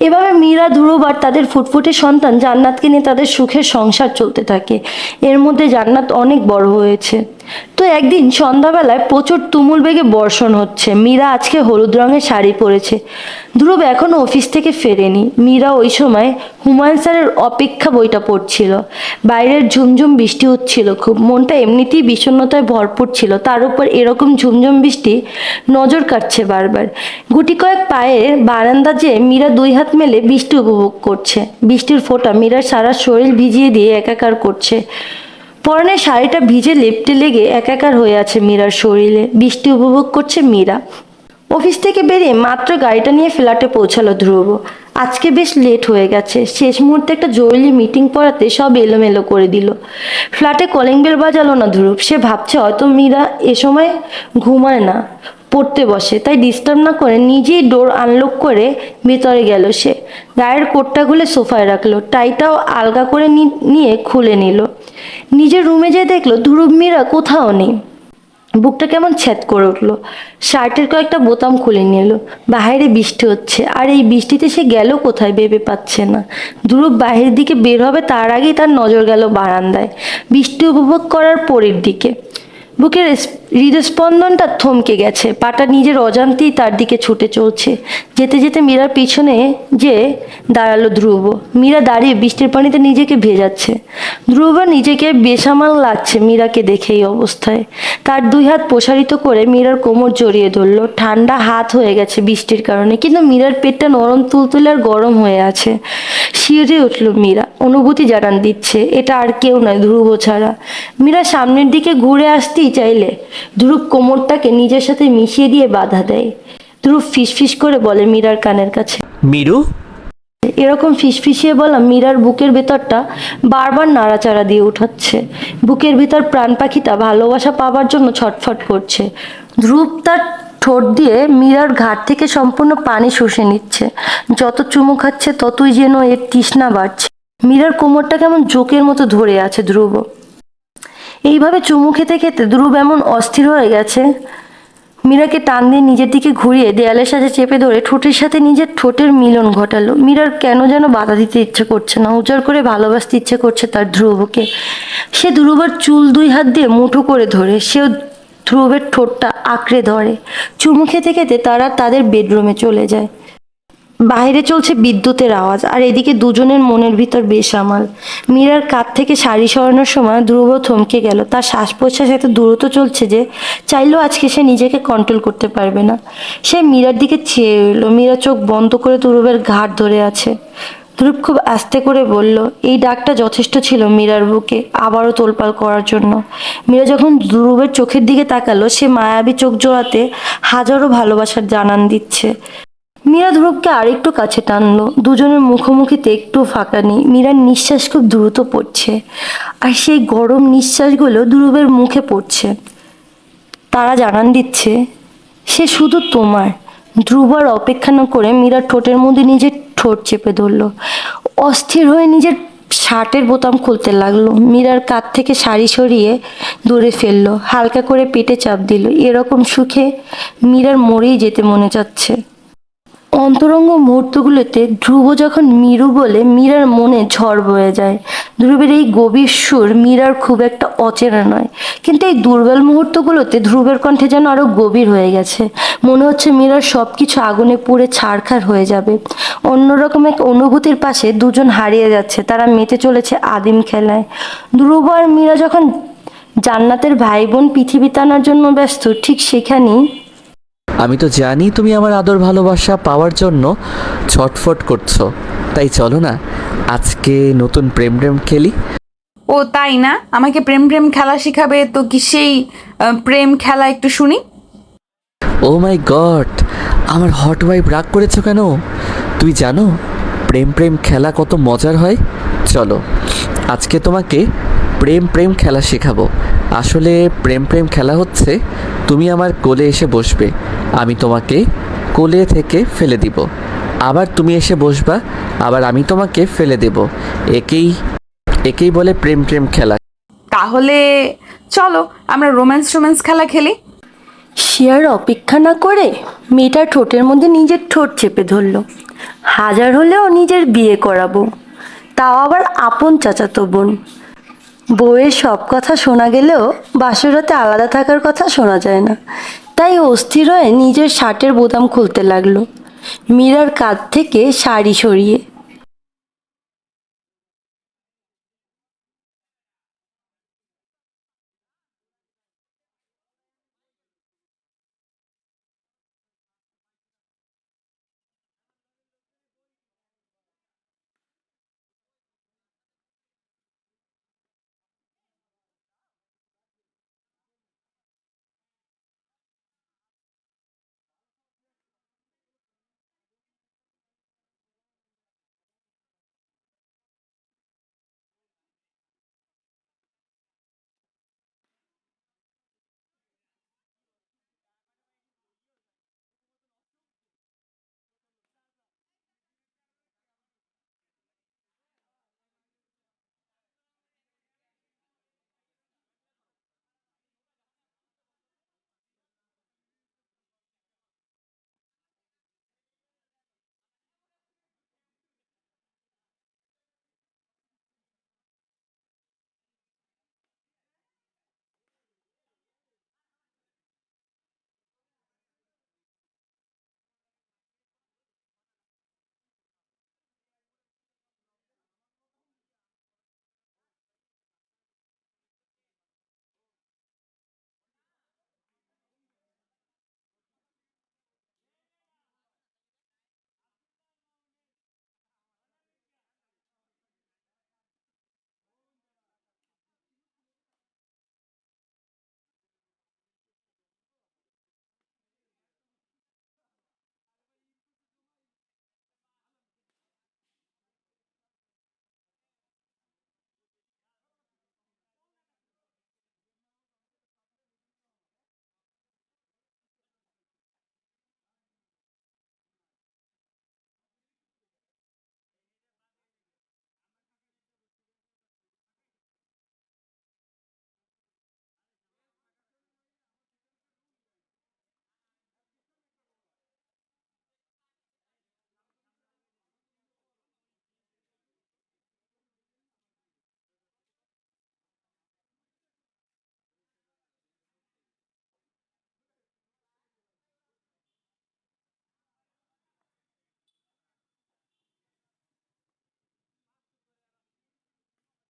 এভাবে মীরা, ধ্রুব আর তাদের ফুটফুটে সন্তান জান্নাতকে নিয়ে তাদের সুখের সংসার চলতে থাকে। এর মধ্যে জান্নাত অনেক বড় হয়েছে। তো একদিন সন্ধ্যাবেলায় প্রচুর তুমুল বেগে বর্ষণ হচ্ছে। মীরা আজকে হলুদ রঙের শাড়ি পরেছে। ধ্রুব এখনো অফিস থেকে ফেরেনি। মীরা ওই সময় হুমায়ুন স্যারের অপেক্ষা বইটা পড়ছিল। বাইরের ঝুমঝুম বৃষ্টি হচ্ছিল খুব। মনটা এমনিতেই বিষণ্ণতায় ভরপুর ছিল, তার উপর এরকম ঝুমঝুম বৃষ্টি নজর কাটছে বারবার। গুটি কয়েক পায়ে বারান্দা যেয়ে মীরা 2 হাত মেলে বৃষ্টি উপভোগ করছে। বৃষ্টির ফোঁটা মীরার সারা শরীর ভিজিয়ে দিয়ে একাকার করছে। পরনের শাড়িটা ভিজে লেপ্টে লেগে একাকার হয়ে আছে মীরার শরীরে। বৃষ্টি উপভোগ করছে মীরা। অফিস থেকে বেরিয়ে মাত্র গাড়িটা নিয়ে ফ্ল্যাটে পৌঁছালো ধ্রুব। আজকে বেশ লেট হয়ে গেছে। শেষ মুহূর্তে একটা জরুরি মিটিং পড়াতে সব এলোমেলো করে দিল। ফ্ল্যাটে কলিং বেল বাজালো না ধ্রুব। সে ভাবছে হয়তো মীরা এ সময় ঘুমায় না, পড়তে বসে, তাই ডিস্টার্ব না করে নিজেই ডোর আনলক করে ভেতরে গেল। সে গায়ের কোটটা খুলে সোফায় রাখলো, টাইটাও আলগা করে নিয়ে খুলে নিল। নিজের রুমে যেয়ে দেখলো ধ্রুব মীরা কোথাও নেই। বুকটা কেমন ছ্যাদ করে উঠলো। শার্টের কয়েকটা বোতাম খুলে নিল। বাইরে বৃষ্টি হচ্ছে, আর এই বৃষ্টিতে সে গেল কোথায় ভেবে পাচ্ছে না। ধ্রুব বাহিরের দিকে বের হবে তার আগেই তার নজর গেল বারান্দায়, বৃষ্টি উপভোগ করার পরের দিকে। বুকের হৃদস্পন্দনটা থমকে গেছে। পাটা নিজের অজান্তেই তার দিকে ছুটে চলছে। যেতে যেতে মীরার পিছনে যে দাঁড়ালো ধ্রুব। মীরা দাঁড়িয়ে বৃষ্টির পানিতে নিজেকে ভেজাচ্ছে। ধ্রুব নিজেকে বেসামাল লাগছে মীরাকে দেখে এই অবস্থায়। তার 2 হাত প্রসারিত করে মীরার কোমর জড়িয়ে ধরলো। ঠান্ডা হাত হয়ে গেছে বৃষ্টির কারণে, কিন্তু মীরার পেটটা নরম তুলতুলে আর গরম হয়ে আছে। শিউরে উঠল মীরা, অনুভূতি জানান দিচ্ছে এটা আর কেউ নয় ধ্রুব ছাড়া। মীরা সামনের দিকে ঘুরে আসতেই চাইলে ধ্রুব কোমরটাকে নিজের সাথে মিশিয়ে দিয়ে বাধা দেয়। ধ্রুব ফিসফিস করে বলে মীরার কানের কাছে। মিরু, এরকম ফিসফিসিয়ে বলা মীরার বুকের ভেতরটা বারবার নাড়াচাড়া দিয়ে উঠাচ্ছে। বুকের ভেতর প্রাণ পাখিটা ভালোবাসা পাবার জন্য ছটফট করছে। ধ্রুব তার ঠোঁট দিয়ে মীরার ঘাট থেকে সম্পূর্ণ পানি শুষে নিচ্ছে। যত চুমু খাচ্ছে ততই যেন এর তৃষ্ণা বাড়ছে। মীরার কোমরটা কেমন জোকের মতো ধরে আছে ধ্রুব। এইভাবে চুমু খেতে খেতে ধ্রুব এমন অস্থির হয়ে গেছে, মীরাকে টান দিয়ে নিজের দিকে ঘুরিয়ে দেয়ালের সাথে চেপে ধরে ঠোঁটের সাথে নিজের ঠোঁটের মিলন ঘটালো। মীরার কেন যেন বাধা দিতে ইচ্ছে করছে না, উজাড় করে ভালোবাসতে ইচ্ছে করছে তার ধ্রুবকে। সে ধ্রুবের চুল 2 হাত দিয়ে মুঠো করে ধরে, সেও ধ্রুবের ঠোঁটটা আঁকড়ে ধরে। চুমু খেতে খেতে তারা তাদের বেডরুমে চলে যায়। বাইরে চলছে বিদ্যুতের আওয়াজ, আর এদিকে দুজনের মনের ভিতর বেসামাল। মীরার কাঁধ থেকে শাড়ি সরানোর সময় ধ্রুব থমকে গেল। তার শ্বাস প্রশ্বাস এত দ্রুত চলছে যে চাইলেও আজকে সে নিজেকে কন্ট্রোল করতে পারবে না। সে মীরার দিকে চেয়ে রইল। মীরা চোখ বন্ধ করে ধ্রুবের ঘাড় ধরে আছে। ধ্রুব খুব আস্তে করে বলল, এই ডাকটা যথেষ্ট ছিল মীরার বুকে আবারও তোলপাল করার জন্য। মীরা যখন ধ্রুবের চোখের দিকে তাকালো, সে মায়াবী চোখ জোড়াতে হাজারো ভালোবাসার জানান দিচ্ছে। মীরা ধ্রুবকে আরেকটু কাছে টানলো। দুজনের মুখোমুখিতে একটু ফাঁকা নেই। মীরার নিঃশ্বাস খুব দ্রুত পড়ছে, আর সেই গরম নিঃশ্বাসগুলো ধ্রুবের মুখে পড়ছে। তারা জানান দিচ্ছে সে শুধু তোমার। ধ্রুব আর অপেক্ষা না করে মীরার ঠোঁটের মধ্যে নিজের ঠোঁট চেপে ধরলো। অস্থির হয়ে নিজের শার্টের বোতাম খুলতে লাগলো। মীরার কাঁধ থেকে শাড়ি সরিয়ে দূরে ফেললো, হালকা করে পেটে চাপ দিল। এরকম সুখে মীরার মরেই যেতে মনে চাচ্ছে। অন্তরঙ্গ মুহূর্তগুলোতে ধ্রুব যখন মীরু বলে, মীরার মনে ঝড় বয়ে যায়। ধ্রুবের এই গভীর সুর মীরার খুব একটা অচেনা নয়, কিন্তু এই দুর্বল মুহূর্তগুলোতে ধ্রুবের কণ্ঠে যেন আরো গভীর হয়ে গেছে। মনে হচ্ছে মীরার সব কিছু আগুনে পুড়ে ছারখার হয়ে যাবে। অন্যরকম এক অনুভূতির পাশে দুজন হারিয়ে যাচ্ছে। তারা মেতে চলেছে আদিম খেলায়। ধ্রুব আর মীরা যখন জান্নাতের ভাই বোন পৃথিবীতে আনার জন্য ব্যস্ত, ঠিক সেখানেই আমি তো জানি তুমি আমার আদর ভালোবাসা পাওয়ার জন্য ছটফট করছো, তাই চলো না আজকে নতুন প্রেম প্রেম খেলি। ও তাই না? আমাকে প্রেম প্রেম খেলা শিখাবে তো কি সেই প্রেম খেলা একটু শুনি। ও মাই গড, আমার হট ওয়াইফ রাগ করেছো কেন? তুই জানো প্রেম প্রেম খেলা কত মজার হয়? চলো আজকে তোমাকে প্রেম প্রেম খেলা শেখাবো। আসলে প্রেম প্রেম খেলা হচ্ছে, তুমি আমার কোলে এসে বসবে, আমি তোমাকে কোলে থেকে ফেলে দিব, আবার তুমি এসে বসবা, আবার আমি তোমাকে ফেলে দেব। একেই বলে প্রেম প্রেম খেলা। তাহলে চলো আমরা রোম্যান্স খেলা খেলি। শিয়ার অপেক্ষা না করে মেয়েটার ঠোঁটের মধ্যে নিজের ঠোঁট চেপে ধরলো। হাজার হলেও নিজের বিয়ে করাবো, তাও আবার আপন চাচাতো বোন। বউয়ের সব কথা শোনা গেলেও বাসরাতে আলাদা থাকার কথা শোনা যায় না। তাই অস্থির হয়ে নিজের শার্টের বোতাম খুলতে লাগলো, মীরার কাঁধ থেকে শাড়ি সরিয়ে।